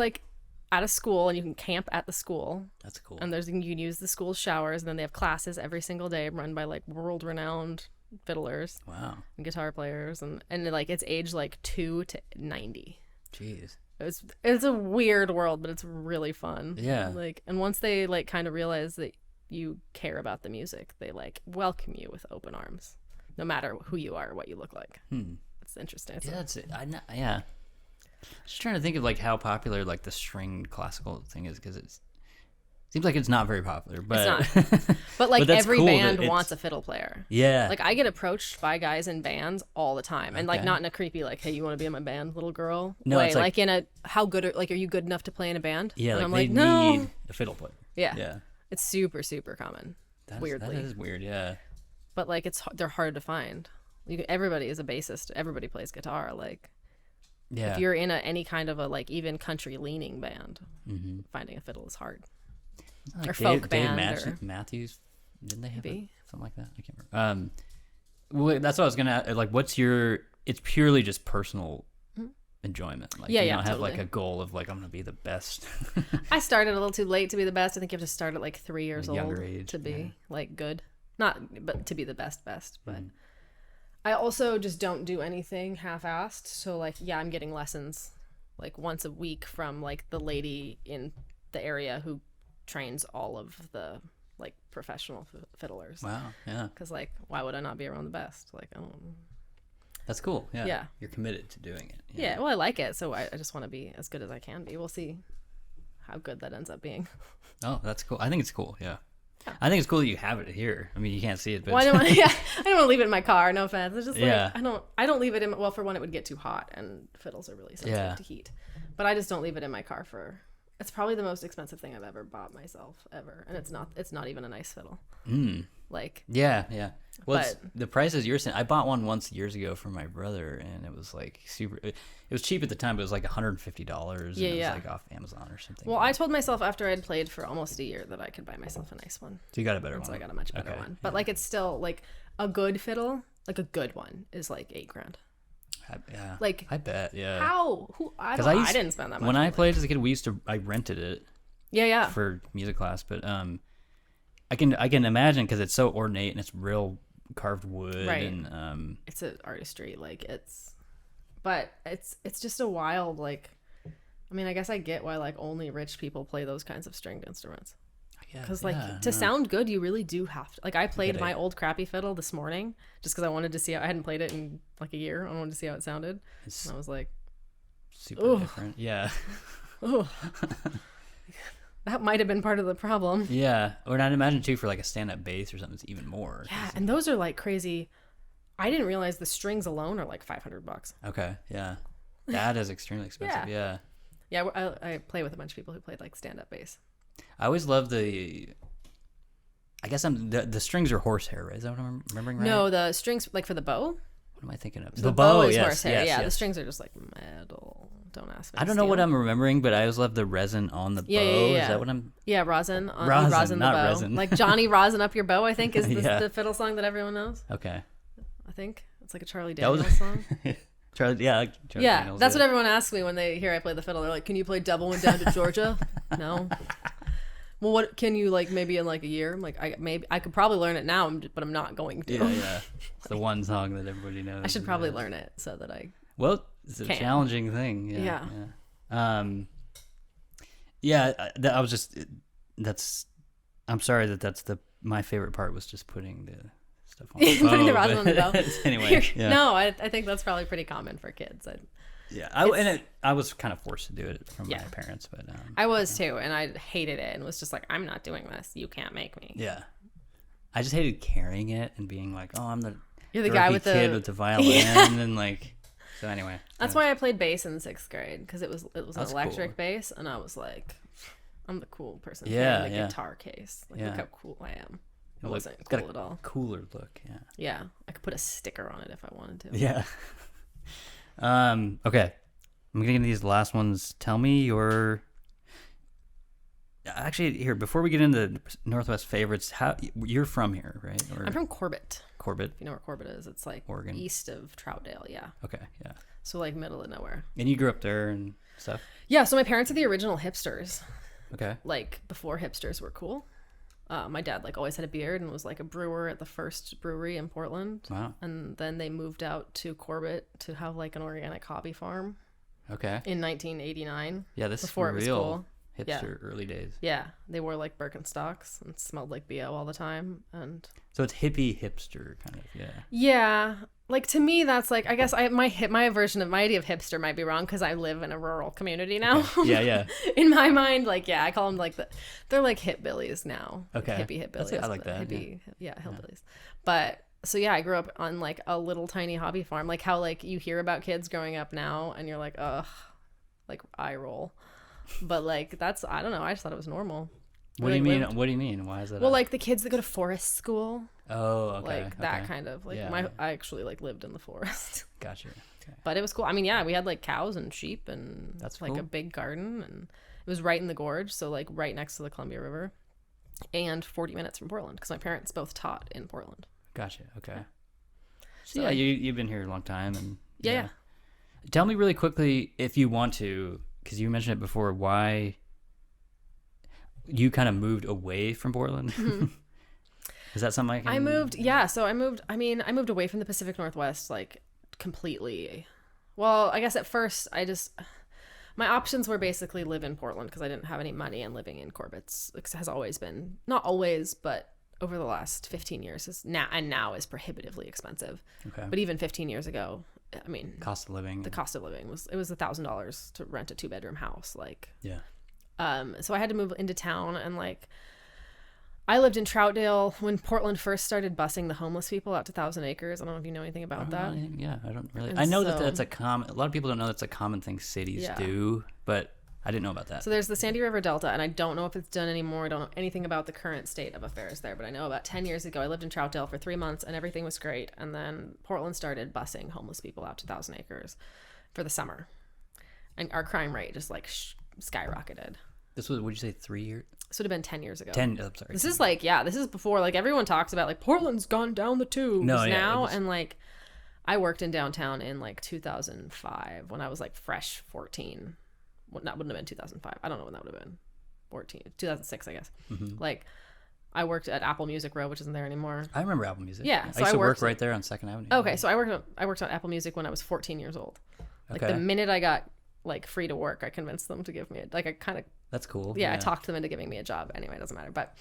at a school, and you can camp at the school.
That's cool.
And you can use the school's showers, and then they have classes every single day run by world renowned fiddlers
Wow.
and guitar players, and it's age 2 to 90.
Jeez.
It's a weird world, but it's really fun.
Yeah.
And once they kind of realize that you care about the music, they welcome you with open arms, no matter who you are or what you look like. It's interesting.
Yeah, that's it. Yeah. Just trying to think of how popular the string classical thing is, because it seems like it's not very popular. But
It's not. But
But that's
every
cool that
band
it's-
wants a fiddle player.
yeah.
I get approached by guys in bands all the time, and
Okay.
not in a creepy hey, you want to be in my band, little girl?
No,
way.
it's
In a how good are you good enough to play in a band?
yeah,
and I'm
they
no.
need a fiddle player.
Yeah.
Yeah.
It's super super common. Weirdly.
That is weird, yeah.
But they're hard to find. Everybody is a bassist. Everybody plays guitar.
Yeah.
If you're in any kind of a like even country leaning band, finding a fiddle is hard.
Like
Or folk band
Matthews, didn't they have
Maybe.
something like that? I can't remember. Well, that's what I was gonna like. What's your? It's purely just personal enjoyment. Like, you don't have
totally.
like a goal of like I'm gonna be the best.
I started a little too late to be the best. I think you have to start at like 3 years old
Younger age,
to be like good. Not, but to be the best. But I also just don't do anything half-assed. So like, yeah, I'm getting lessons like once a week from like the lady in the area who trains all of the like professional fiddlers.
Wow. Yeah.
Because like, why would I not be around the best? Like, I don't.
That's cool. Yeah.
Yeah.
You're committed to doing it.
Yeah. Well, I like it, so I just want to be as good as I can be. We'll see how good that ends up being.
Oh, that's cool. I think it's cool. Yeah. I think it's cool that you have it here. I mean, you can't see it, but
Well, I don't want to. Yeah, I don't want to leave it in my car. No offense. It's just like
Yeah.
I don't leave it in. Well, for one, it would get too hot, and fiddles are really sensitive to heat. But I just don't leave it in my car for. It's probably the most expensive thing I've ever bought myself ever, and it's not even a nice fiddle. Like
yeah. Well,
But-
the prices you're saying, I bought one once years ago for my brother, and it was like super. It was cheap at the time, but it was like $150.
Yeah,
and it
yeah.
was like off Amazon or something.
well, I told myself after I'd played for almost a year that I could buy myself a nice one.
So you got a better one.
So I got a much better
Okay,
one. But like, it's still like a good fiddle, like a good one, is like $8,000.
Yeah.
Like,
I bet. Yeah.
How? Who? I didn't spend that much.
When I
on
played as a kid, I rented it
Yeah.
for music class, but I can imagine because it's so ornate and it's real carved wood,
Right.
and
It's an artistry, like but it's just a wild, like, I mean, I guess I get why like only rich people play those kinds of stringed instruments, because like to sound good you really do have to, like, I played my old crappy fiddle this morning just because I wanted to see how, I hadn't played it in like a year. I wanted to see how it sounded, and I was like,
super different. Yeah.
oh. That might have been part of the problem.
Yeah, or I'd imagine too for like a stand-up bass or something, it's even more.
Yeah, and those are like crazy. I didn't realize the strings alone are like $500.
Okay, yeah, that is extremely expensive. Yeah.
Yeah, I play with a bunch of people who played like stand-up bass.
I always love the. I guess the strings are horsehair, right? Is that what I'm remembering right?
No, the strings, like for the bow.
What am I thinking of?
The bow is
yes,
horsehair.
yes,
The
yes.
strings are just like metal. Don't ask me.
I don't know what I'm remembering, but I always love the resin on the bow.
Yeah.
Is that what I'm?
Yeah, rosin.
Rosin,
the
not
bow.
resin.
Like Johnny Rosin Up Your Bow, I think, is
Yeah.
the fiddle song that everyone knows.
Okay.
I think it's like a Charlie
That was-
Daniels song.
Charlie, yeah, like Charlie
Yeah,
Daniels,
that's what everyone asks me when they hear I play the fiddle. They're like, "Can you play Double Went Down to Georgia?" No. Well, what can you, like, maybe in like a year? I'm like, I could probably learn it now, but I'm not going to.
Yeah. It's the one song that everybody knows.
I should probably learn it so that I.
Well, it's a
Can.
challenging thing. Yeah.
Yeah.
I was just. That's. I'm sorry that's my favorite part was just putting the stuff on the bow.
Putting the rosin on the bow.
Anyway, yeah.
No, I think that's probably pretty common for kids.
I was kind of forced to do it from my parents, but
I was too, and I hated it and was just like, I'm not doing this. You can't make me.
yeah, I just hated carrying it and being like, oh, I'm the
You're the guy with
kid
the
with the violin, and like, so anyway.
That's why I played bass in 6th grade, because it was an
That's
electric
cool.
bass, and I was like, I'm the cool person
Yeah,
playing the
yeah.
guitar case. Like,
Yeah.
look how cool I am. It
Look,
wasn't
it's got
cool
a
at all.
Cooler look, yeah.
Yeah, I could put a sticker on it if I wanted to.
Yeah. Okay. I'm gonna get into these last ones. Tell me your. Actually, here before we get into Northwest favorites, how you're from here, right? Or
I'm from Corbett.
Corbett.
If you know where Corbett is, it's like
Oregon.
east of Troutdale. Yeah,
Okay, yeah.
so like middle of nowhere.
And you grew up there and stuff.
Yeah, so my parents are the original hipsters.
Okay.
Like before hipsters were cool. My dad like always had a beard and was like a brewer at the first brewery in Portland.
Wow.
And then they moved out to Corbett to have like an organic hobby farm
Okay.
in 1989.
Yeah, this
before
is
it was
real
cool.
hipster early days.
Yeah, they wore like Birkenstocks and smelled like BO all the time. And
So it's hippie hipster kind of, yeah.
yeah, like to me that's like, I guess my version of my idea of hipster might be wrong because I live in a rural community now.
Yeah, yeah.
In my mind, like, yeah, I call them like they're like hillbillies now.
Okay.
Like hippie hillbillies.
I like that,
Hippie, yeah, hillbillies. But so yeah, I grew up on like a little tiny hobby farm. Like how like you hear about kids growing up now and you're like, ugh, like eye roll. But like I don't know, I just thought it was normal.
What do you mean? What do you mean? Why is that?
Well, like the kids that go to forest school.
Oh, okay.
Like that kind of like
Yeah.
I actually like lived in the forest.
Gotcha. Okay.
But it was cool. I mean, yeah, we had like cows and sheep and
That's
like
cool.
a big garden, and it was right in the gorge, so like right next to the Columbia River, and 40 minutes from Portland because my parents both taught in Portland.
Gotcha. Okay.
So
yeah, you've been here a long time, and
yeah.
Tell me really quickly, if you want to, because you mentioned it before, why you kind of moved away from Portland.
Mm-hmm.
Is that something
I moved? Yeah, so I moved. I mean, I moved away from the Pacific Northwest like completely. Well, I guess at first my options were basically live in Portland because I didn't have any money, and living in Corbett's has always been, not always, but over the last 15 years is now is prohibitively expensive.
Okay.
But even 15 years ago, I mean,
the cost of living
was $1,000 to rent a 2-bedroom house. Like,
yeah.
So I had to move into town, and like, I lived in Troutdale when Portland first started busing the homeless people out to Thousand Acres. I don't know if you know anything about that.
Yeah, I don't really.
And
I know
so-
that's a lot of people don't know that's a common thing cities
Yeah.
do, but I didn't know about that.
So there's the Sandy River Delta, and I don't know if it's done anymore. I don't know anything about the current state of affairs there, but I know about 10 years ago, I lived in Troutdale for 3 months, and everything was great. And then Portland started busing homeless people out to Thousand Acres for the summer, and our crime rate just like skyrocketed.
This was, would you say 3 years?
This would have been 10 years ago.
10. I'm sorry.
This is like, yeah, this is before, like, everyone talks about, like, Portland's gone down the tubes now. And, like, I worked in downtown in, like, 2005 when I was, like, fresh 14. Well, that wouldn't have been 2005. I don't know when that would have been. 2006, I guess.
Mm-hmm.
Like, I worked at Apple Music Row, which isn't there anymore.
I remember Apple Music.
Yeah,
I
so
used to work
worked-
right there on 2nd Avenue.
Okay, so I worked on Apple Music when I was 14 years old. Like,
Okay.
the minute I got, like, free to work, I convinced them to give me, I kind of,
That's cool.
I talked them into giving me a job. Anyway, it doesn't matter. But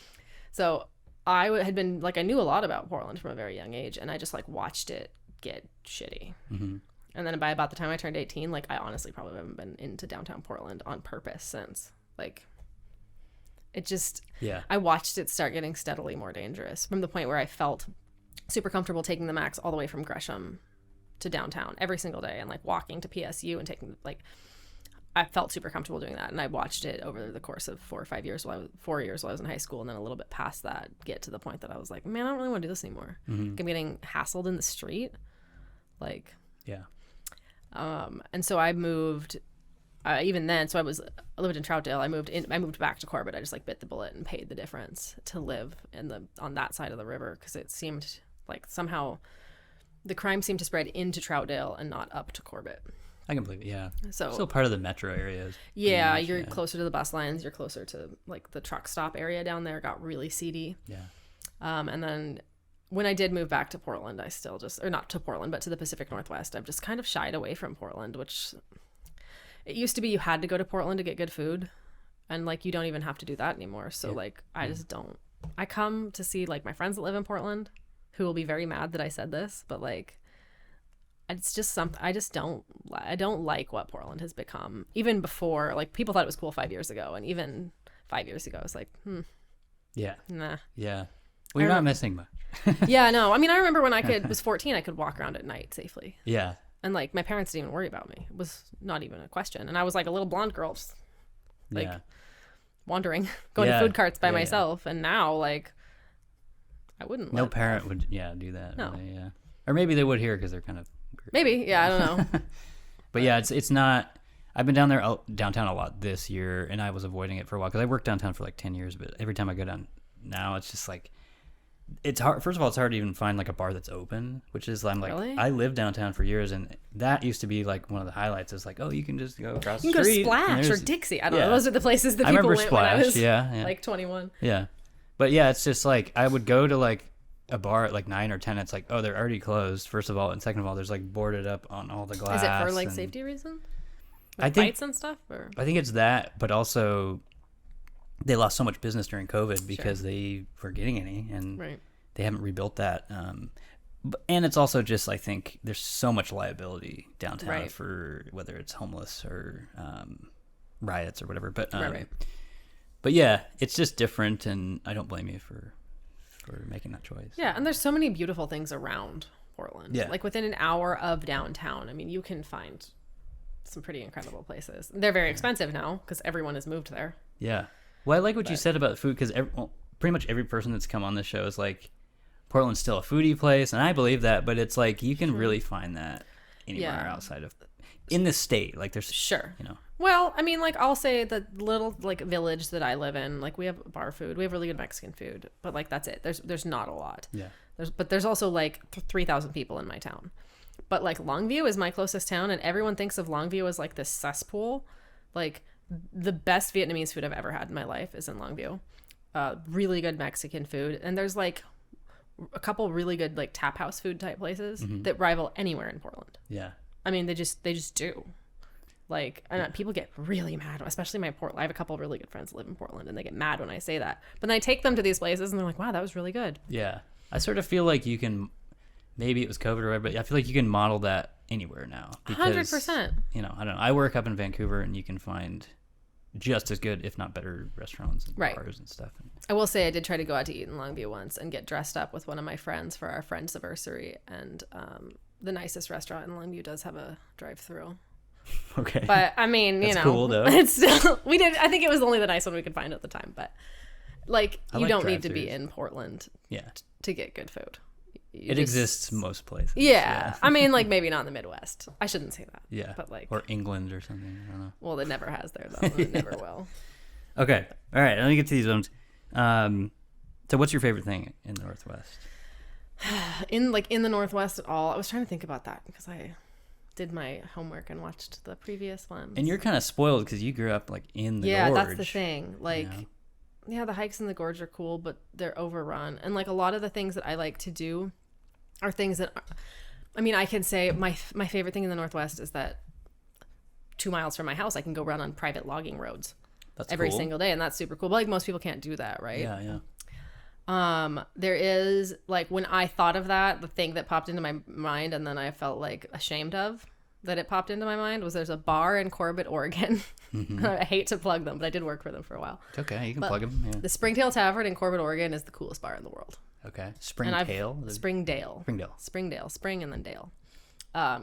so I had been like, I knew a lot about Portland from a very young age, and I just like watched it get shitty.
Mm-hmm.
And then by about the time I turned 18, like, I honestly probably haven't been into downtown Portland on purpose since. Like, it just, I watched it start getting steadily more dangerous from the point where I felt super comfortable taking the Max all the way from Gresham to downtown every single day, and like walking to PSU and taking, like, I felt super comfortable doing that. And I watched it over the course of 4 or 5 years 4 years while I was in high school, and then a little bit past that, get to the point that I was like, man, I don't really want to do this anymore.
Mm-hmm.
Like, I'm getting hassled in the street, like.
Yeah.
And so I moved, even then, so I lived in Troutdale. I moved back to Corbett. I just like bit the bullet and paid the difference to live on that side of the river, because it seemed like somehow the crime seemed to spread into Troutdale and not up to Corbett.
I can believe it. Yeah.
So
still part of the metro areas.
Yeah, you're closer to the bus lines. You're closer to like the truck stop area down there. Got really seedy.
Yeah.
And then when I did move back to Portland, I still or not to Portland, but to the Pacific Northwest, I've just kind of shied away from Portland, which it used to be you had to go to Portland to get good food. And like, you don't even have to do that anymore. So like, I just don't. I come to see like my friends that live in Portland, who will be very mad that I said this, but like, it's just something I don't like what Portland has become. Even before, like, people thought it was cool 5 years ago, and even 5 years ago, I was like,
Yeah.
nah.
Yeah. Well, you're not missing much.
Yeah, no. I mean, I remember when I was 14, I could walk around at night safely.
Yeah.
And like, my parents didn't even worry about me. It was not even a question. And I was like a little blonde girl, just, like, wandering, going to food carts by myself. And now, like, I wouldn't.
No parent would, do that.
No.
Really, yeah. Or maybe they would here because they're kind of.
Maybe. Yeah, I don't know.
But yeah, it's not. I've been downtown a lot this year, and I was avoiding it for a while because I worked downtown for like 10 years. But every time I go down now, it's just like, it's hard. First of all, it's hard to even find like a bar that's open, which is, I'm like,
Really?
I lived downtown for years, and that used to be like one of the highlights. Is like, oh, you can just go across
You
the
can
street.
go Splash or Dixie. I don't know. Those are the places that people went when I was like 21.
Yeah. But yeah, it's just like, I would go to like a bar at like 9 or 10. It's like, oh, they're already closed, first of all, and second of all, there's like boarded up on all the glass.
Is it for like safety reasons?
I think
fights and stuff, or
I think it's that, but also they lost so much business during COVID because they weren't getting any, and they haven't rebuilt that. And it's also just, I think there's so much liability downtown for whether it's homeless or riots or whatever. But but yeah, it's just different, and I don't blame you for making that choice.
Yeah, and there's so many beautiful things around Portland.
Yeah.
Like within an hour of downtown, I mean, you can find some pretty incredible places. They're very expensive now because everyone has moved there.
Yeah. Well, I like what you said about food because pretty much every person that's come on this show is like, Portland's still a foodie place, and I believe that, but it's like you can really find that anywhere outside of in the state. Like there's
Well, I mean, like I'll say the little like village that I live in, like we have bar food, we have really good Mexican food, but like that's it. There's not a lot.
Yeah.
There's also like 3,000 people in my town. But like Longview is my closest town, and everyone thinks of Longview as like this cesspool. Like the best Vietnamese food I've ever had in my life is in Longview. Really good Mexican food, and there's like a couple really good like tap house food type places that rival anywhere in Portland.
Yeah.
I mean, they just do. Like, and people get really mad, especially I have a couple of really good friends that live in Portland, and they get mad when I say that. But then I take them to these places, and they're like, "Wow, that was really good."
Yeah, I sort of feel like you can. Maybe it was COVID or whatever, but I feel like you can model that anywhere now.
100%.
You know, I don't know. I work up in Vancouver, and you can find just as good, if not better, restaurants and bars and stuff.
I will say I did try to go out to eat in Longview once and get dressed up with one of my friends for our friend's anniversary, and the nicest restaurant in Longview does have a drive-through.
Okay.
But I mean, you know,
cool though.
It's still, I think it was only the nice one we could find at the time, but like you don't need to be in Portland to get good food.
It exists most places.
Yeah. I mean, like maybe not in the Midwest. I shouldn't say that.
Yeah.
But like,
or England or something. I don't know.
Well, it never has there though. It never will.
Okay. All right. Let me get to these ones. So what's your favorite thing in the Northwest?
In the Northwest at all? I was trying to think about that because I did my homework and watched the previous ones.
And you're kind of spoiled because you grew up like in the gorge.
Yeah, that's the thing. Like, yeah, the hikes in the gorge are cool, but they're overrun. And like a lot of the things that I like to do are things that, I mean, I can say my favorite thing in the Northwest is that 2 miles from my house, I can go run on private logging roads.
That's
every
cool.
single day, and that's super cool. But like most people can't do that, right?
Yeah.
There is like when I thought of that, the thing that popped into my mind, and then I felt like ashamed of that it popped into my mind was there's a bar in Corbett, Oregon. I hate to plug them, but I did work for them for a while.
It's okay, you can plug them. Yeah.
The Springtail Tavern in Corbett, Oregon is the coolest bar in the world.
Okay, Springtail.
Springdale, spring and then dale.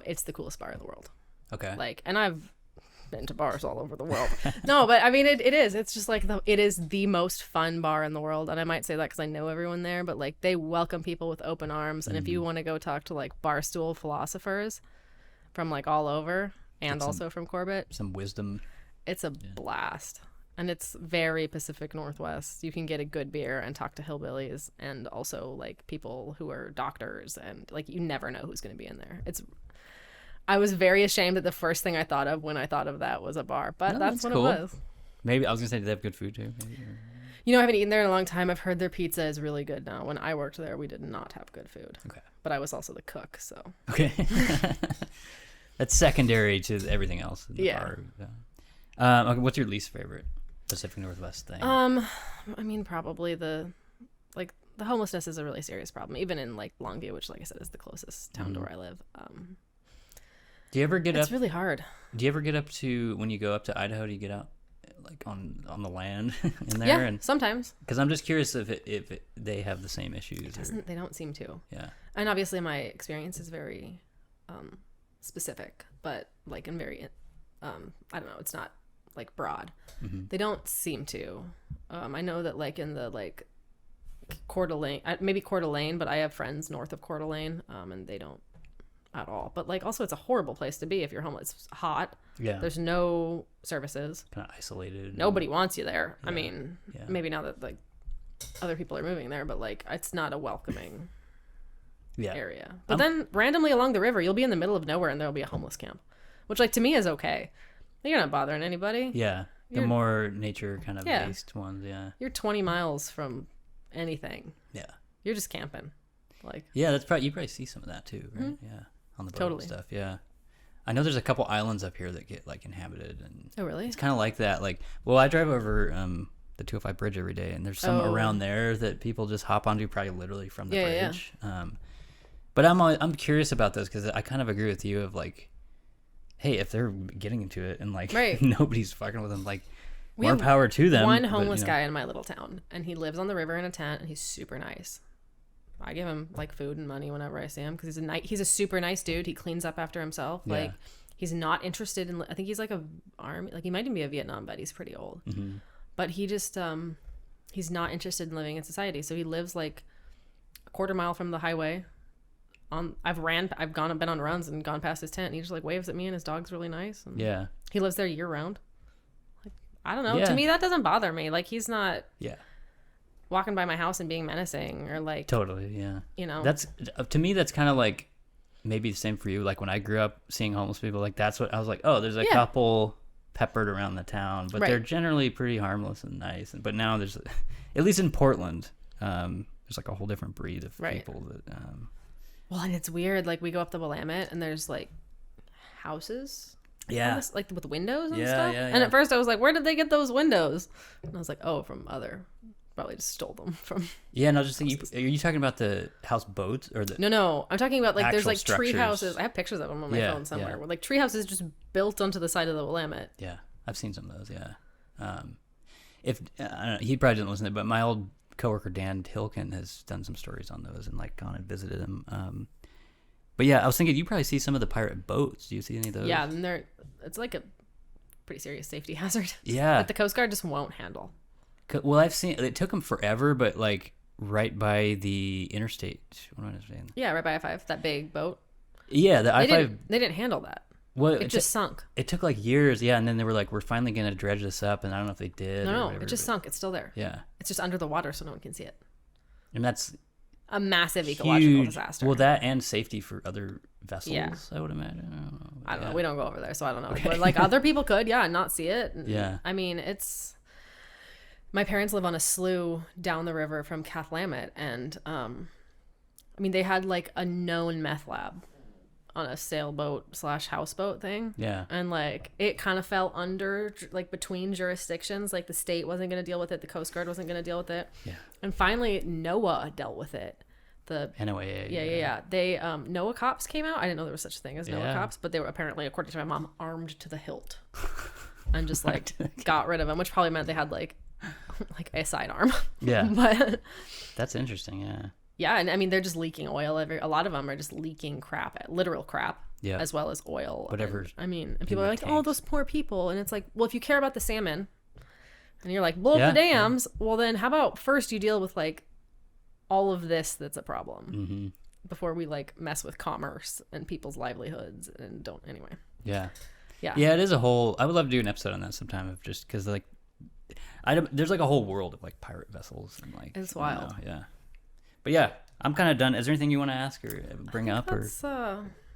It's the coolest bar in the world.
Okay.
Like, and I've been to bars all over the world. No, but I mean, it is. It's just like it is the most fun bar in the world. And I might say that because I know everyone there, but like they welcome people with open arms. And if you want to go talk to like barstool philosophers from like all over and also from Corbett,
some wisdom,
it's a blast. And it's very Pacific Northwest. You can get a good beer and talk to hillbillies and also like people who are doctors, and like you never know who's going to be in there. I was very ashamed that the first thing I thought of when I thought of that was a bar, but that's what
cool.
it was.
Maybe I was gonna say, do they have good food too? Maybe, or...
You know, I haven't eaten there in a long time. I've heard their pizza is really good now. When I worked there, we did not have good food. Okay. But I was also the cook, so. Okay.
That's secondary to everything else in the bar. Okay, what's your least favorite Pacific Northwest thing?
I mean, probably the homelessness is a really serious problem, even in like Longview, which, like I said, is the closest town to where I live.
Do you ever get up?
It's really hard.
Do you ever get up to, when you go up to Idaho, do you get out like on the land in there?
Yeah,
and
sometimes.
Because I'm just curious if they have the same issues.
They don't seem to.
Yeah.
And obviously my experience is very specific, but like in very, I don't know, it's not like broad. Mm-hmm. They don't seem to. I know that like in the like Coeur d'Alene, maybe Coeur d'Alene, but I have friends north of Coeur d'Alene, and they don't at all. But like also it's a horrible place to be if you're homeless. It's hot. Yeah. There's no services.
Kind of isolated.
Nobody wants you there. Yeah. I mean, maybe now that like other people are moving there, but like it's not a welcoming area. But then randomly along the river, you'll be in the middle of nowhere and there'll be a homeless camp, which like to me is okay. You're not bothering anybody.
Yeah. The more nature kind of based ones. Yeah.
You're 20 miles from anything.
Yeah.
You're just camping. Like.
Yeah, that's probably, you probably see some of that too, right? Mm-hmm. Yeah. On the boat and stuff. Yeah. I know there's a couple islands up here that get like inhabited, and
oh really?
It's kind of like that. Like, well, I drive over the 205 bridge every day, and there's some around there that people just hop onto, probably literally from the bridge. Yeah. But I'm curious about this because I kind of agree with you of like, hey, if they're getting into it and like nobody's fucking with them, like more power to them.
One homeless guy in my little town, and he lives on the river in a tent, and he's super nice. I give him like food and money whenever I see him because he's a super nice dude. He cleans up after himself. Yeah. Like he's not interested in. I think he's like a army. Like he might even be a Vietnam vet. He's pretty old, but he just he's not interested in living in society, so he lives like a quarter mile from the highway. I've been on runs and gone past his tent, and he just like waves at me, and his dog's really nice. And
Yeah.
he lives there year round. Like, I don't know.
Yeah.
To me, that doesn't bother me. Like, he's not
Yeah.
walking by my house and being menacing or like,
Totally. Yeah.
you know.
That's, to me, that's kind of like maybe the same for you. Like when I grew up seeing homeless people, like that's what I was like, oh, there's a couple peppered around the town, but they're generally pretty harmless and nice. But now there's, at least in Portland, there's like a whole different breed of people that,
well, and it's weird. Like we go up the Willamette and there's like houses.
Yeah.
Like with windows and
Yeah,
stuff.
yeah,
And
yeah.
at first I was like, where did they get those windows? And I was like, oh, probably just stole them from.
Yeah, no, just think, are you talking about the house boats or the?
No. I'm talking about like there's
Actual
like tree
structures.
houses. I have pictures of them on my phone somewhere. Where like tree houses just built onto the side of the Willamette.
Yeah, I've seen some of those. Yeah, if I don't know, he probably didn't listen to it, but my old coworker Dan Hilkin has done some stories on those and like gone and visited him. But yeah, I was thinking you probably see some of the pirate boats. Do you see any of those?
Yeah, and it's like a pretty serious safety hazard.
Yeah.
That the Coast Guard just won't handle.
Well, I've seen it took them forever, but like right by the interstate. What am I saying?
Yeah, right by I-5, that big boat.
Yeah, the I-5.
They didn't handle that.
Well,
it just sunk.
It took like years, yeah, and then they were like, "We're finally gonna dredge this up," and I don't know if they did.
No,
whatever,
it just sunk. It's still there.
Yeah,
it's just under the water, so no one can see it.
And that's
a massive ecological disaster.
Well, that and safety for other vessels,
yeah.
I would imagine.
I don't know. We don't go over there, so I don't know. Okay. But like other people could, not see it.
Yeah.
I mean, my parents live on a slough down the river from Cathlamet, and I mean, they had like a known meth lab on a sailboat / houseboat thing.
Yeah.
And like it kind of fell under like between jurisdictions. Like the state wasn't going to deal with it. The Coast Guard wasn't going to deal with it.
Yeah.
And finally NOAA dealt with it. The
NOAA.
Yeah. They NOAA cops came out. I didn't know there was such a thing as NOAA
Yeah.
cops, but they were apparently, according to my mom, armed to the hilt. And just like got rid of them, which probably meant they had like a sidearm.
Yeah.
But
that's interesting. Yeah.
yeah, and I mean they're just leaking oil. A lot of them are just leaking literal crap,
Yeah.
as well as oil.
Whatever.
And people are
the
like,
tanks.
oh, those poor people. And it's like, well, if you care about the salmon, and you're like, blow up the dams, well then how about first you deal with like all of this that's a problem before we like mess with commerce and people's livelihoods and don't anyway.
Yeah.
Yeah.
Yeah, it is a whole. I would love to do an episode on that sometime, of just because like, there's like a whole world of like pirate vessels and like
It's wild.
Yeah. But yeah, I'm kind of done. Is there anything you want to ask or bring up or?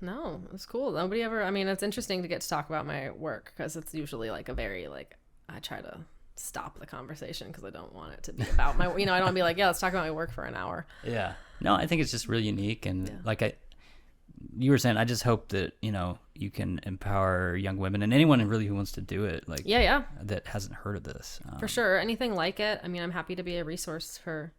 No, it's cool. Nobody ever. I mean, it's interesting to get to talk about my work because it's usually like a very like I try to stop the conversation because I don't want it to be about my. I don't want to be like, yeah, let's talk about my work for an hour.
Yeah. No, I think it's just really unique and like you were saying, I just hope that you can empower young women and anyone really who wants to do it. Like that hasn't heard of this.
For sure, anything like it. I mean, I'm happy to be a resource for.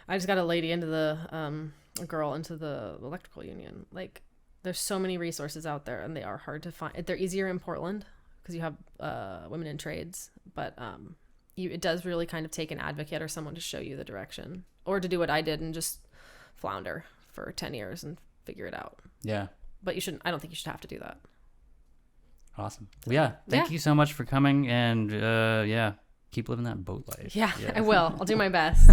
I just got a lady into a girl into the electrical union. Like, there's so many resources out there, and they are hard to find. They're easier in Portland because you have women in trades, but it does really kind of take an advocate or someone to show you the direction, or to do what I did and just flounder for 10 years and figure it out.
Yeah.
But you shouldn't. I don't think you should have to do that.
Awesome. Well, yeah. Thank you so much for coming, and keep living that boat life.
Yeah. I will. I'll do my best.